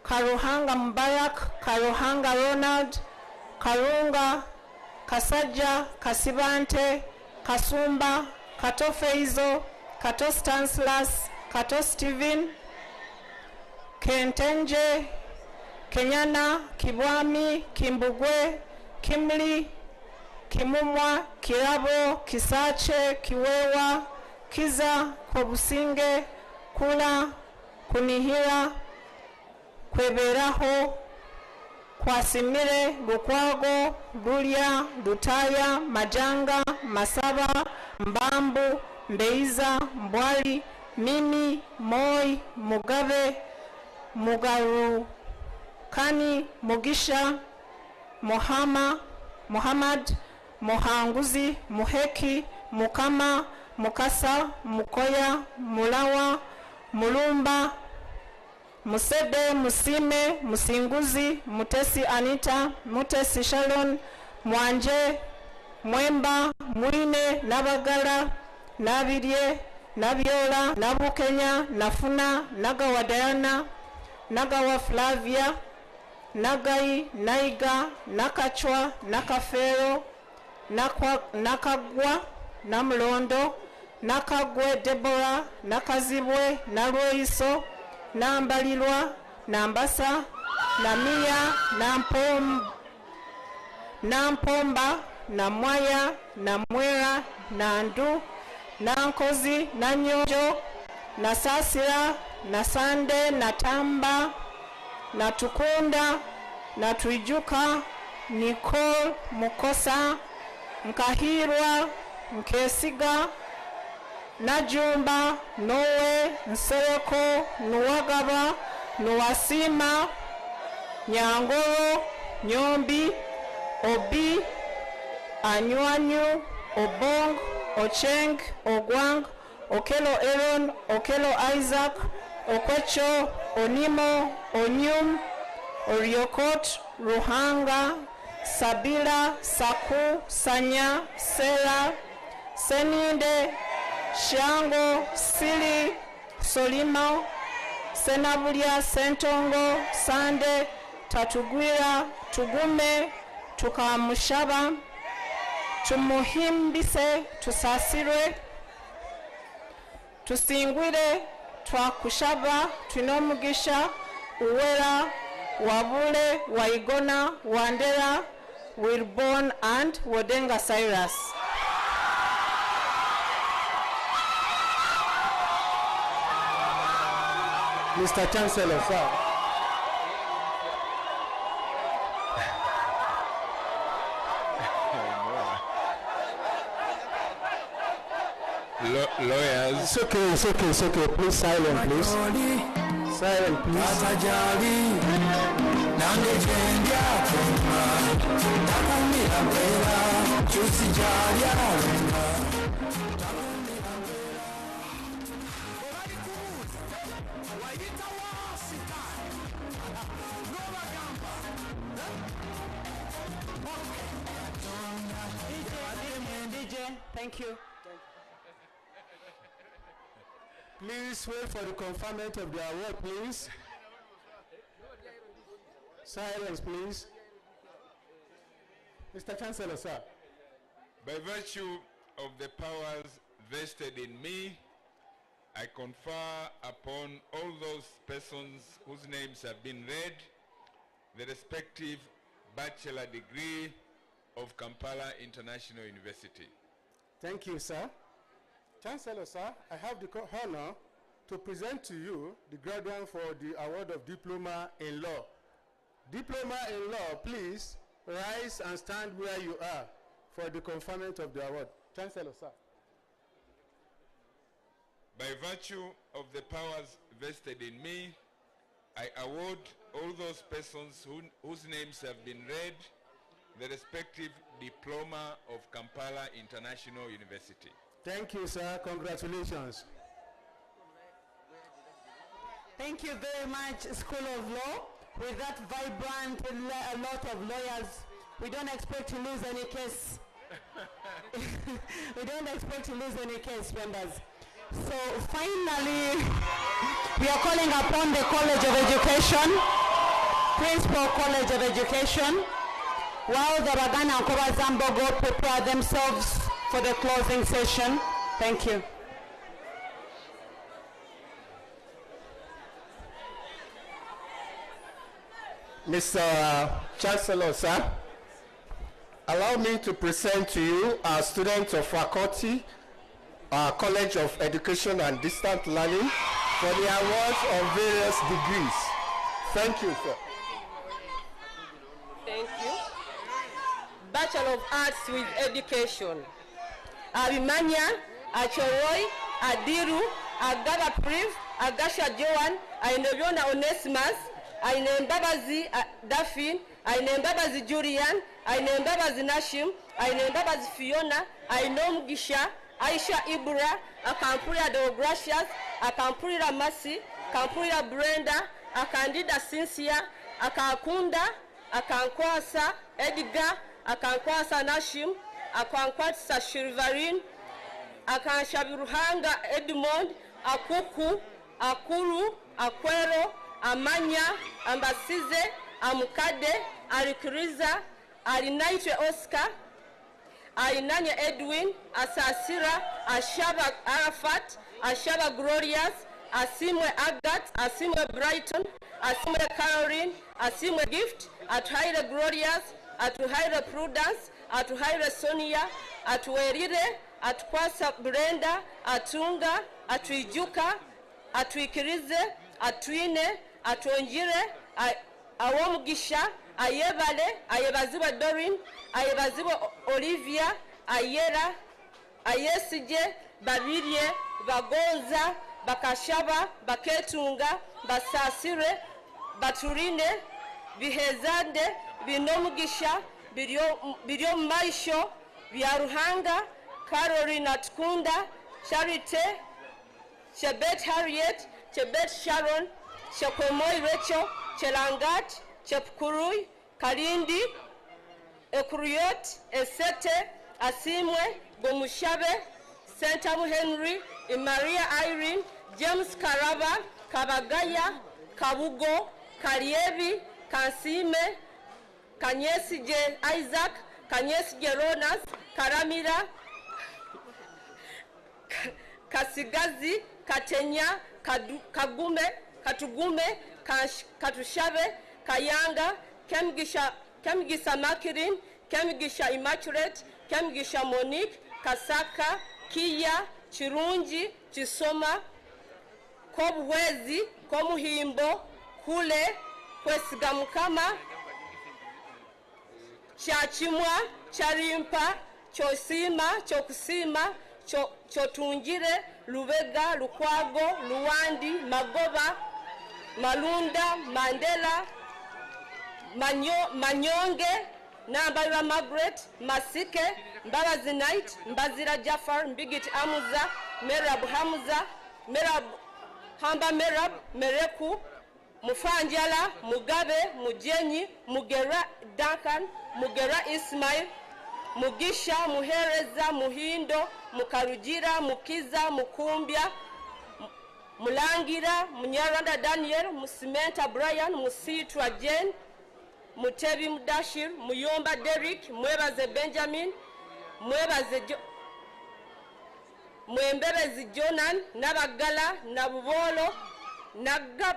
Karuhanga Mubarak, Karuhanga Ronald, Karunga, Kasajja, Kasibante, Kasumba, Kato Feizo, Kato Stanislas, Kato Steven, Kentenje, Kenyana, Kibwami, Kimbugwe, Kimli, Kimumwa, Kirabo, Kisache, Kiwewa, Kiza, Kobusinge, Kula, Kunihira, Kweberaho, Kwasimire, Lukwago, Lulya, Lutaya, Majanga, Masaba, Mbambu, Mbeiza, Mbwali, Mimi, Moi, Mugabe, Mugaru, Kani, Mugisha, Muhammad, Muhanguzi, Muheki, Mukama, Mukasa, Mukoya, Mulawa, Mulumba, Musede, Musime, Musinguzi, Mutesi Anita, Mutesi Shalon, Mwanje, Mwemba, Mwine, Nabagala, Nabirye, Nabiola, Nabukenya, Nafuna, Nagawa Diana, Nagawa Flavia, Nagai, Naiga, Nakachwa, Nakafero, Nakagwa, Namlondo, Nakagwe Deborah, Nakazibwe, Narweiso, Nambalilwa, Nambasa, Namia, Nampomba, Namwaya, Namwera, Nandu, Nankozi, Nanyojo, Nasasira, Nasande, Natamba, Natukunda, Natwijuka, Nicole, Mukosa, Nkahirwa, Nkesiga, Najumba, Noe, Nsereko, Nuwagaba, Nuwasima, Nyangoro, Nyombi, Obi, Anywanyu, Obong, Ocheng, Ogwang, Okelo Aaron, Okelo Isaac, Okwecho, Onimo, Onyum, Oriokot, Ruhanga, Sabila, Saku, Sanya, Sela, Seninde, Shango, Sili, Solimo, Senabulia, Sentongo, Sande, Tatugwira, Tugume, Tukamushaba, Tumuhimbise, Tusasire, Tusingwire, Twakushaba, Twinomugisha, Uwera, Wabule, Waigona, Wandera, Wilborn, and Wodenga Cyrus. Mr. Chancellor, sir. Lawyers. It's okay. Please, silent, please. Silent, please. Thank you. Please wait for the conferment of the award, please. Silence, please. Mr. Chancellor, sir. By virtue of the powers vested in me, I confer upon all those persons whose names have been read the respective bachelor degree of Kampala International University. Thank you, sir. Chancellor, sir, I have the honor to present to you the graduate for the award of Diploma in Law. Diploma in Law, please rise and stand where you are for the conferment of the award. Chancellor, sir. By virtue of the powers vested in me, I award all those persons whose names have been read the respective Diploma of Kampala International University. Thank you, sir. Congratulations. Thank you very much, School of Law. With that vibrant, a lot of lawyers, we don't expect to lose any case. We don't expect to lose any case, members. So finally, we are calling upon the College of Education Principal College of Education, while the Bagana and Koba Zambogo prepare themselves for the closing session. Thank you. Mr. Chancellor, sir, allow me to present to you our students of faculty, our College of Education and Distant Learning for the awards of various degrees. Thank you, sir. Thank you. Bachelor of Arts with Education. Abimanya, Achoroi, Adiru, Agaba Priv, Agasha Joan, Ainebiona Onesimus, Ainembabazi Daphne, Ainembabazi Julian, Ainembabazi Nashim, Ainembabazi Fiona, Ainom Gisha, Aisha Ibura, Akampurira Deogracias, Akampurira Masi, Akampurira Brenda, Akandida Cynthia, Akakunda, Akankwasa Edgar, Akankwasa Nashim, Akankwasa Shirivarin, Akanshabiruhanga Edmond, Akuku, Akuru, Akwero, Amanya, Ambasize, Amukade, Arikiriza, Arinaitre Oscar, Ainanya Edwin, Asasira, Ashaba Arafat, Ashaba Glorious, Asimwe Agat, Asimwe Brighton, Asimwe Caroline, Asimwe Gift, Atuhaire Glorious, Atuhaire Prudence, Atuhaire Sonia, Atuerire, Atkwasa Brenda, Atunga, Atuijuka, Atuikirize, Atuine, Atuonjire, Awomugisha, Ayebale, Ayebaziba Dorin, Ayebaziba Olivia, Ayera, Ayesije, Babirie, Bagonza, Bakashaba, Baketunga, Basasire, Baturine, Bihezande, Binomugisha, Birio Maisho, Biaruhanga, Carolina Tkunda, Charite, Chebet Harriet, Chebet Sharon, Chekomoi Rachel, Chelangat, Chepkurui, Kalindi, Ekuruyot, Esete, Asimwe, Gomushabe, Sentamu Henry, Maria Irene, James Karaba, Kabagaya, Kabugo, Kariebi, Kansime, Kanyesi J. Isaac, Kanyesi J. Ronas, Karamira, Kasigazi, Katenya, Kagume, Katugume, Katushabe, Kayanga, Kemgisa Makirin, Kemgisha Immaculate, Kemgisha Monique, Kasaka, Kia, Chirunji, Chisoma, Kobwezi, Komuhimbo, Kule, Kwesigamukama, Chachimwa, Charimpa, Chosima, Chokusima, Chotungire, Lubega, Lukwago, Luwandi, Magoba, Malunda, Mandela, Manyonge, Nambaira Margaret, Masike, Mbabazi Knight, Mbazira Jafar, Mbigit Amuza, Merab Hamza, Merab Hamba Merab, Mereku, Mufanjala, Mugabe, Mujenyi, Mugera Duncan, Mugera Ismail, Mugisha, Muhereza, Muhindo, Mukarugira, Mukiza, Mukumbia, Mulangira, Munyaranda Daniel, Musimenta Brian, Musitwa Jen, Mutebi Mudashir, Muyomba Derek, Mwebaze Benjamin, Mwembebezi Jonan, Nabagala, Nabubolo,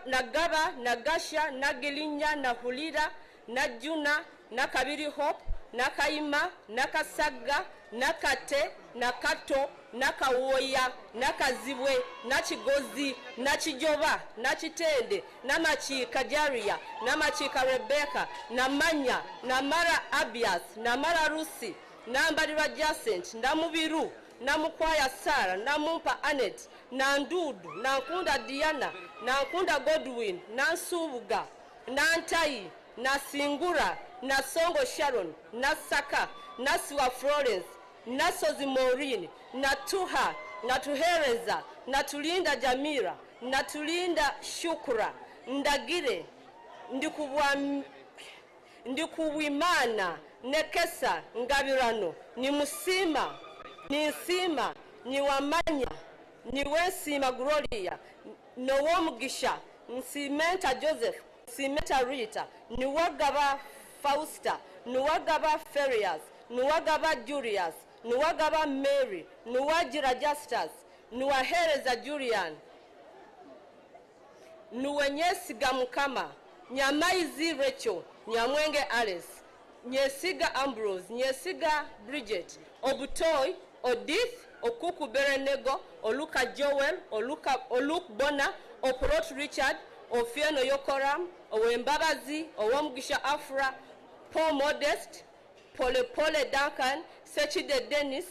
Nagaba, Nagasha, Nagilinya, Nahulira, Najuna, Nakabiri Hope, Nakaima, Nakasaga, Nakate, Nakato, Nakawoya, Nakazibwe, Nachigozi, Nachijoba, Nachitende, Namachi Kajaria, Namachika Rebecca, Namanya, Namara Abias, Namara Rusi, Nambarira Jacent, Namubiru, Namukwaya Sara, Namumpa Anet, Nandudu, Nankunda Diana, Nankunda Godwin, Nansubuga, Nantai, Nasingura, Nasongo Sharon, Nasaka, Naswa Florence, Nasozi Maureen, Natuha, Natuhereza, Natulinda Jamira, Natulinda Shukura, Ndagire, Ndikuwimana, Nekesa, Ngabirano, ni Musima, ni Nsima, ni Wamanya, ni Wensima Gloria, Nowomugisha, Nsimenta Joseph, Musimenta Rita, Nuwagaba Fausta, Nuwagaba Ferias, Nuwagaba Julius, Nuwagaba Mary, Nuwajira Justus, Nuwahereza Julian, Nuwenyesiga Mukama, Nyamaizi Rachel, Nyamwenge Alice, Nyesiga Ambrose, Nyesiga Bridget, Obutoy, Odith, Okuku Berenego, Oluka Joel, Oluk Bona, Oporot Richard, Ofieno Yokoram, Owembabazi, Owomgisha Afra, Paul Modest, Pole Duncan, Sechide Dennis,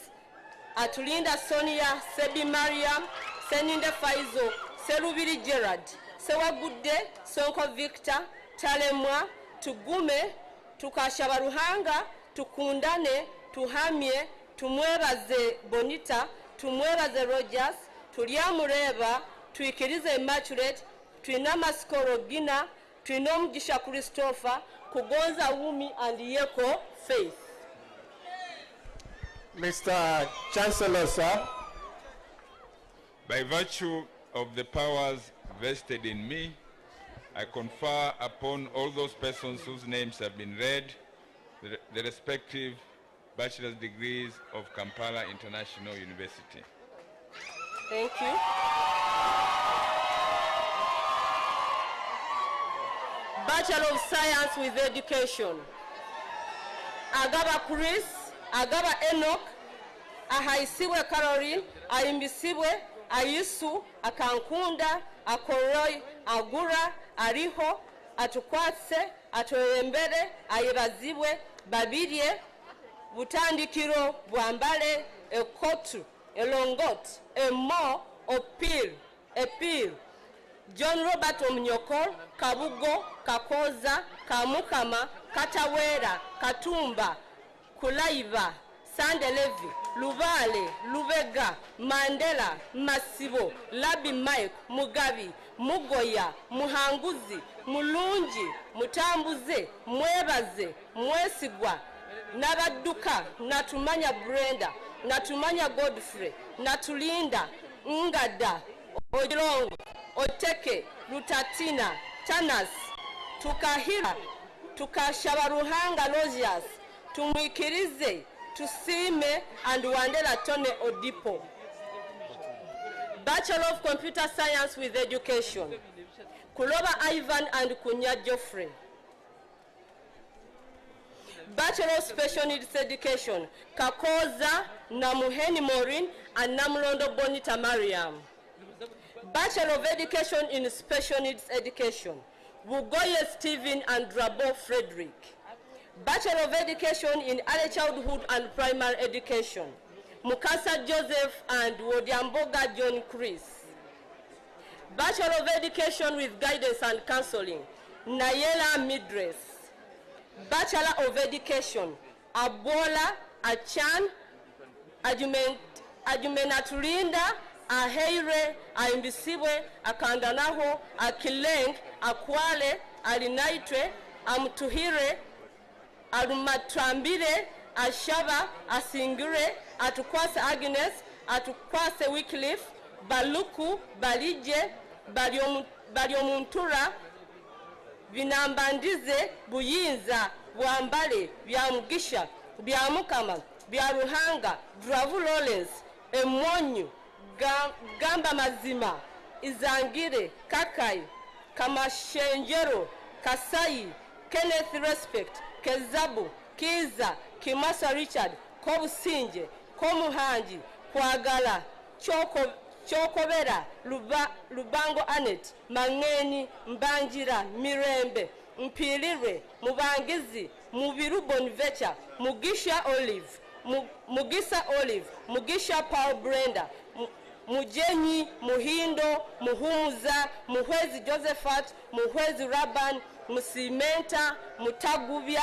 Atulinda Sonia, Sebi Mariam, Seninde Faizo, Serubiri Gerard, Sewa Gude, Sonko Victor, Talemwa, Tugume, Tukashabaruhanga, Tukundane, Tuhamie, Tumwebaze Bonita, Tumwebaze Rogers, Tuliamureba, Tuikirize Immaculate, Tuinamaskoro Gina, Tuinomjisha Christopher, Kugonza Wumi and Yeko Faith. Mr. Chancellor, sir. By virtue of the powers vested in me, I confer upon all those persons whose names have been read the respective bachelor's degrees of Kampala International University. Thank you. Bachelor of Science with Education. Agaba Chris, Agaba Enoch, Ahaisiwe Caroline, Aimbisiwe, Aisu, Akankunda, Akoroi, Agura, Ariho, Atukwatse, Atoyembere, Ayebazibwe, Babirie, Butandikiro, Bwambale, Ekotu, Elongot, Emo, Opil, Epil, John Robert Omnyokor, Kabugo, Kakoza, Kamukama, Katawera, Katumba, Kulaiva, Sandelevi, Luvale, Luvega, Mandela, Masibo, Labi Mike, Mugabi, Mugoya, Muhanguzi, Mulungi, Mutambuze, Mwebaze, Mwesigwa, Nabaduka, Natumanya Brenda, Natumanya Godfrey, Natulinda, Ngada, Ojilongo, Oteke, Lutatina, Tanas, Tukahira, Tukashabaruhanga Lozias, Tumwikirize, Tusime, and Wandela Tone Odipo. Bachelor of Computer Science with Education. Kuloba Ivan and Kunya Geoffrey. Bachelor of Special Needs Education. Kakoza, Namuheni Maureen, and Namlondo Bonita Mariam. Bachelor of Education in Special Needs Education. Bugoye Stephen and Drabo Frederick. Bachelor of Education in Early Childhood and Primary Education. Mukasa Joseph and Wodiamboga John Chris. Bachelor of Education with Guidance and Counseling. Nayela Midres. Bachelor of Education. Abola Achan. Ajumenatulinda. Aheire, Aimbisiwe, Akandanaho, Akileng, Akwale, Alinaitwe, Amtuhire, Arumatrambire, Ashaba, Asingire, Atukwase Agnes, Atukwase Wycliffe, Baluku, Balije, Bariomuntura, Vinambandize, Buyinza, Bwambale, Byamugisha, Byamukama, Byaruhanga, Dravu Lawrence, Emonyu, Gamba Mazima, Izangire, Kakai, Kamashenjero, Kasai, Kenneth Respect, Kezabu, Kiza, Kimasa Richard, Kobusinje, Komuhanji, Kwagala, Chokobera, Lubango Anet, Mangeni, Mbanjira, Mirembe, Mpilire, Mubangizi, Mubiru Bonvecha, Mugisha Olive, Mugisa Olive, Mugisha Paul Brenda, Mujenyi, Muhindo, Muhumuza, Muhwezi Josephat, Muhwezi Raban, Musimenta, Mutagubya,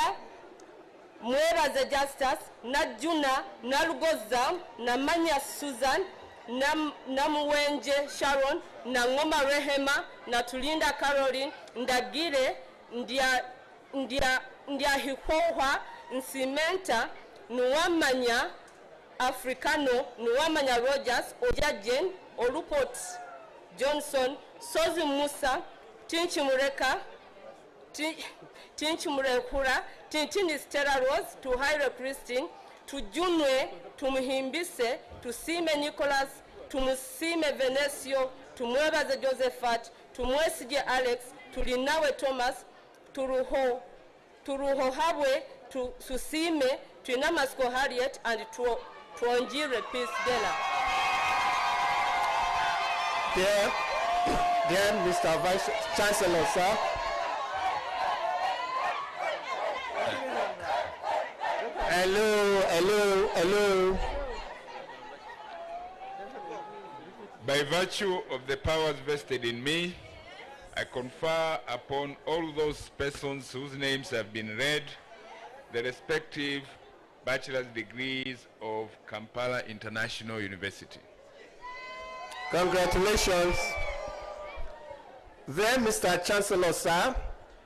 Mwebaze Justus, Najuna, Nalugoza, Namanya Susan, Namuwenje Sharon, Nangoma Rehema, Natulinda Caroline, Ndagire, Ndia Hikoha, Nsimenta, Nuwamanya Africano, Nuwamanya Rogers, Ojajen, Olupot Johnson, Sozi Musa, Tinchi Mureka, tinchimurekura tintini Stella Rose tuhaire Christine tujunwe tumuhimbise tusime Nicholas tumusime Venecio tumwebaze Josephat tumwesije Alex tulinawe Thomas turuho habwe susime tuinamasko Harriet and tuonjire Peace Dela. Dear Mr. Vice Chancellor, sir. Hello. By virtue of the powers vested in me, I confer upon all those persons whose names have been read the respective bachelor's degrees of Kampala International University. Congratulations. Then, Mr. Chancellor, sir,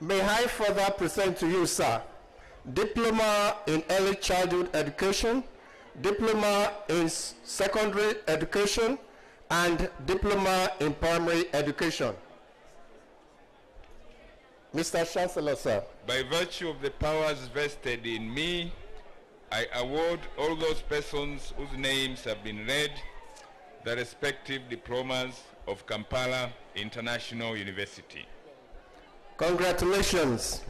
may I further present to you, sir, Diploma in Early Childhood Education, Diploma in Secondary Education, and Diploma in Primary Education. Mr. Chancellor, sir. By virtue of the powers vested in me, I award all those persons whose names have been read the respective diplomas of Kampala International University. Congratulations.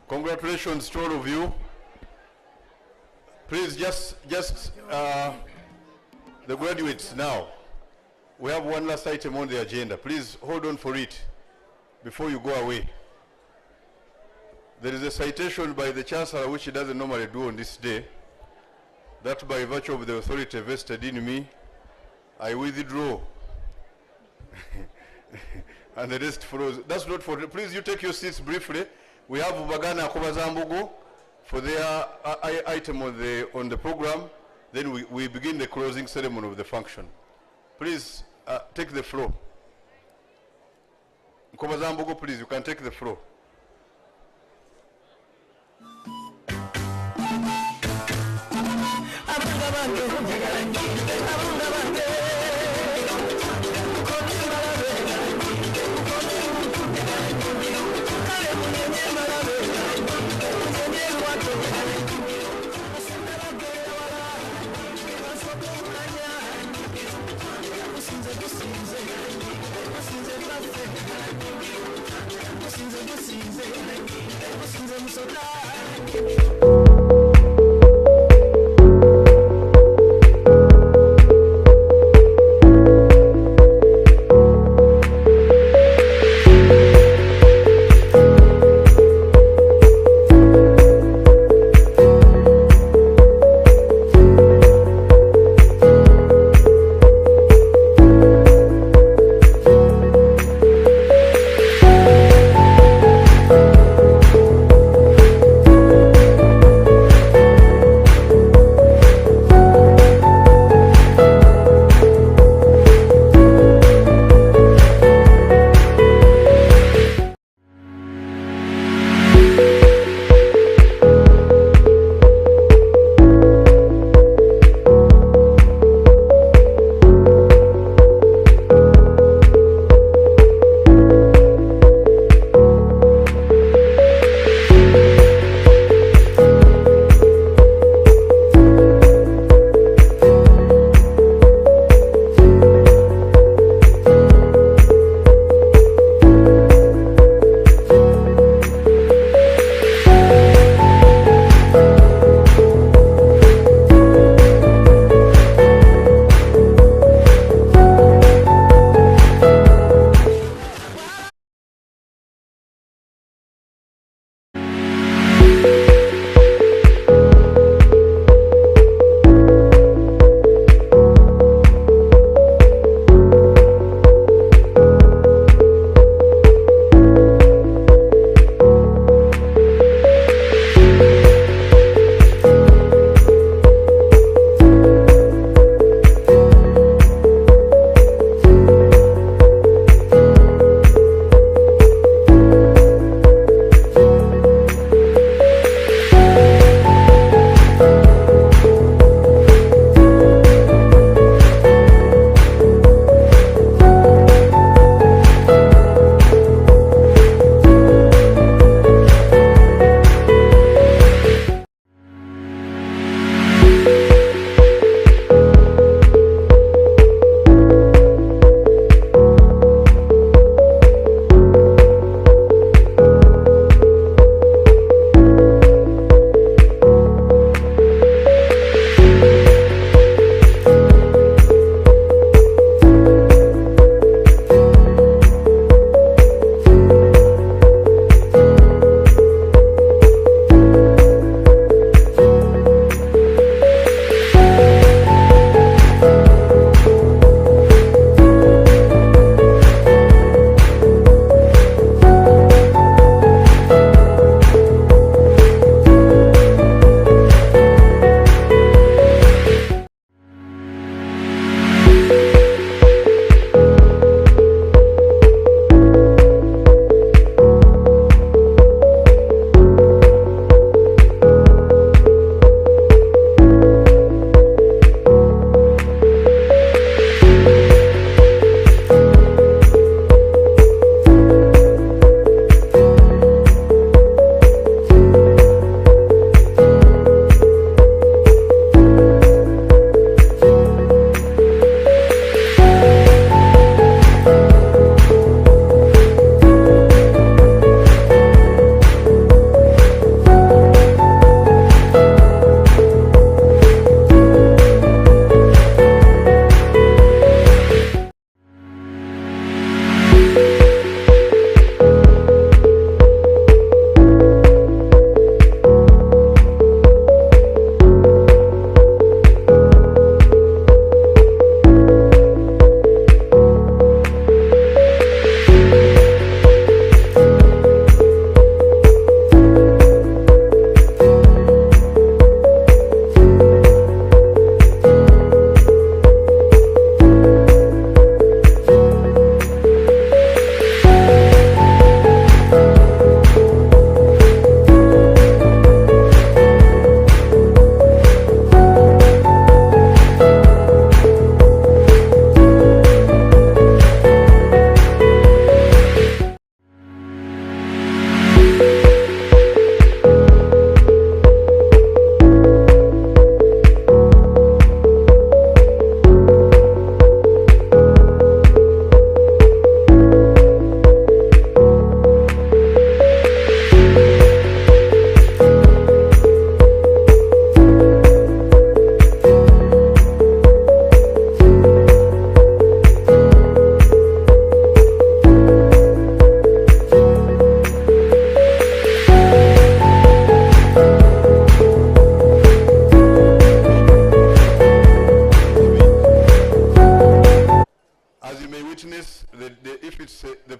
Congratulations to all of you. Please just the graduates now. We have one last item on the agenda. Please hold on for it before you go away. There is a citation by the Chancellor which he doesn't normally do on this day, that by virtue of the authority vested in me, I withdraw. And the rest follows. That's not for, please you take your seats briefly. We have Bagana Akobazambugu for their item on the program. Then we begin the closing ceremony of the function. Please take the floor. Akobazambugu, please, you can take the floor.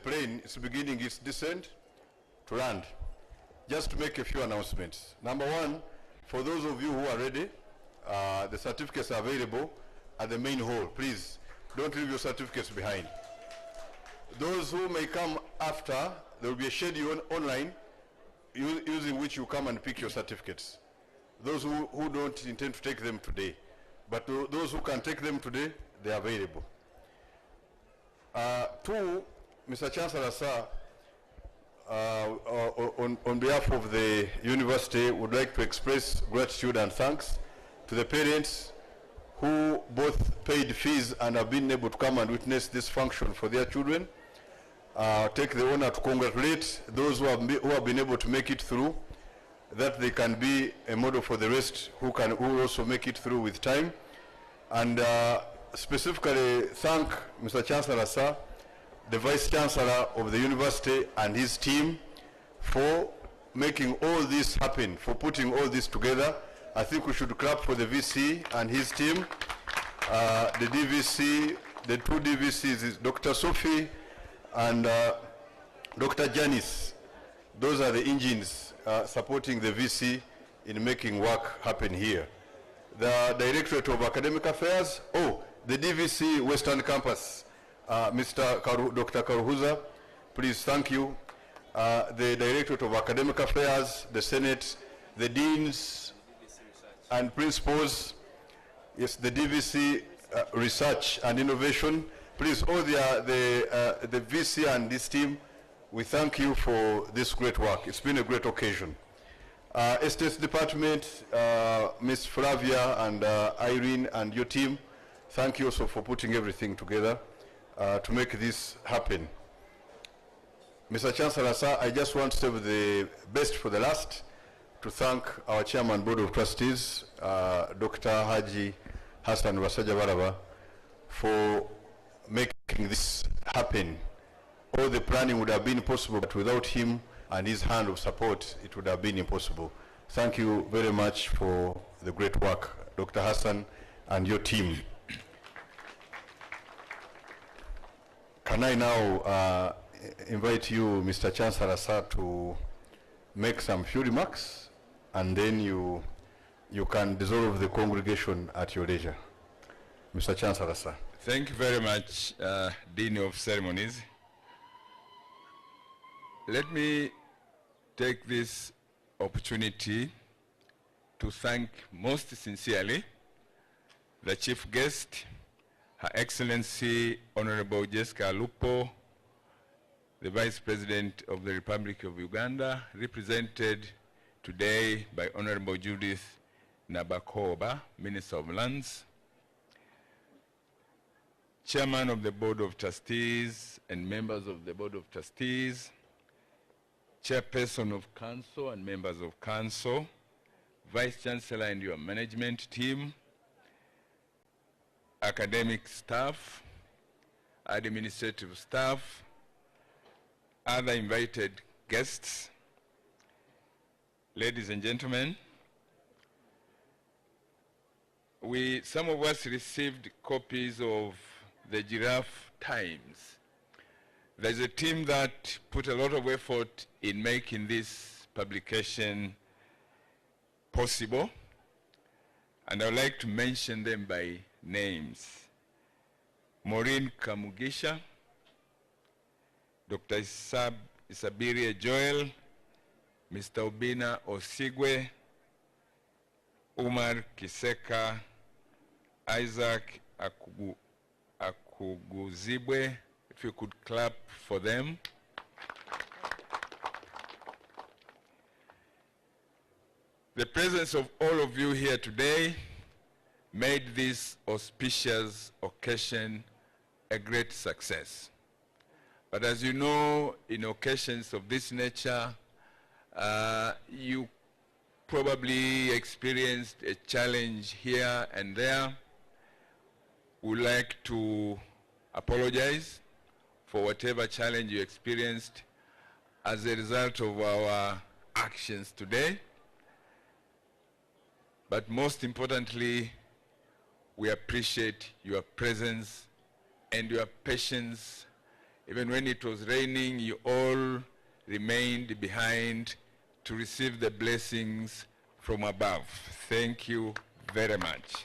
plane is beginning its descent to land. Just to make a few announcements. Number one, for those of you who are ready, the certificates are available at the main hall. Please, don't leave your certificates behind. Those who may come after, there will be a schedule online using which you come and pick your certificates. Those who don't intend to take them today. But those who can take them today, they are available. Two, Mr. Chancellor, sir, on behalf of the university, would like to express gratitude and thanks to the parents who both paid fees and have been able to come and witness this function for their children. Take the honor to congratulate those who have been able to make it through, that they can be a model for the rest who also make it through with time. And specifically thank Mr. Chancellor, sir, the Vice Chancellor of the university and his team for making all this happen, for putting all this together. I think we should clap for the VC and his team. The DVC, the two DVCs is Dr. Sophie and Dr. Janice. Those are the engines supporting the VC in making work happen here. The Directorate of Academic Affairs, the DVC Western Campus, Dr. Karuhuza, please, thank you. The Directorate of Academic Affairs, the Senate, the deans and principals, yes, the DVC Research and Innovation, please, all the VC and this team, we thank you for this great work. It's been a great occasion. Estates Department, Ms. Flavia and Irene and your team, thank you also for putting everything together to make this happen. Mr. Chancellor, sir, I just want to save the best for the last, to thank our Chairman Board of Trustees, Dr. Haji Hassan Rasajabaraba, for making this happen. All the planning would have been possible, but without him and his hand of support, it would have been impossible. Thank you very much for the great work, Dr. Hassan and your team. Can I now invite you, Mr. Chancellor, sir, to make some few remarks, and then you can dissolve the congregation at your leisure. Mr. Chancellor, sir. Thank you very much, Dean of Ceremonies. Let me take this opportunity to thank most sincerely the chief guest, Her Excellency Honorable Jessica Lupo, the Vice President of the Republic of Uganda, represented today by Honorable Judith Nabakoba, Minister of Lands, Chairman of the Board of Trustees and members of the Board of Trustees, Chairperson of Council and members of Council, Vice Chancellor and your management team, academic staff, administrative staff, other invited guests, ladies and gentlemen, some of us received copies of the Giraffe Times. There's a team that put a lot of effort in making this publication possible, and I would like to mention them by names. Maureen Kamugisha, Dr. Isabiria Joel, Mr. Obina Osigwe, Umar Kiseka, Isaac Akuguzibwe, if you could clap for them. The presence of all of you here today made this auspicious occasion a great success. But as you know, in occasions of this nature, you probably experienced a challenge here and there. We'd like to apologize for whatever challenge you experienced as a result of our actions today. But most importantly, we appreciate your presence and your patience Even when it was raining, you all remained behind to receive the blessings from above. Thank you very much.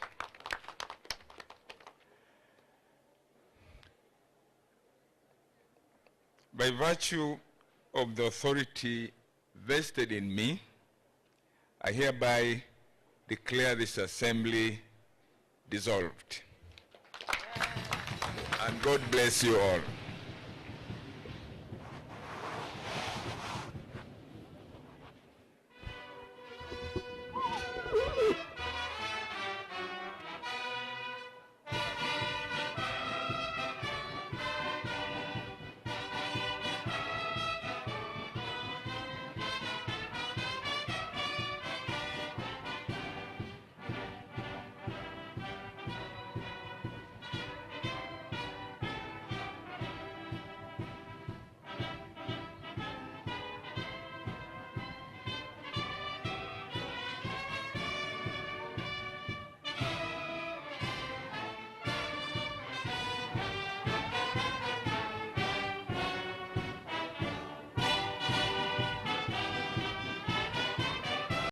By virtue of the authority vested in me, I hereby declare this assembly dissolved. And God bless you all.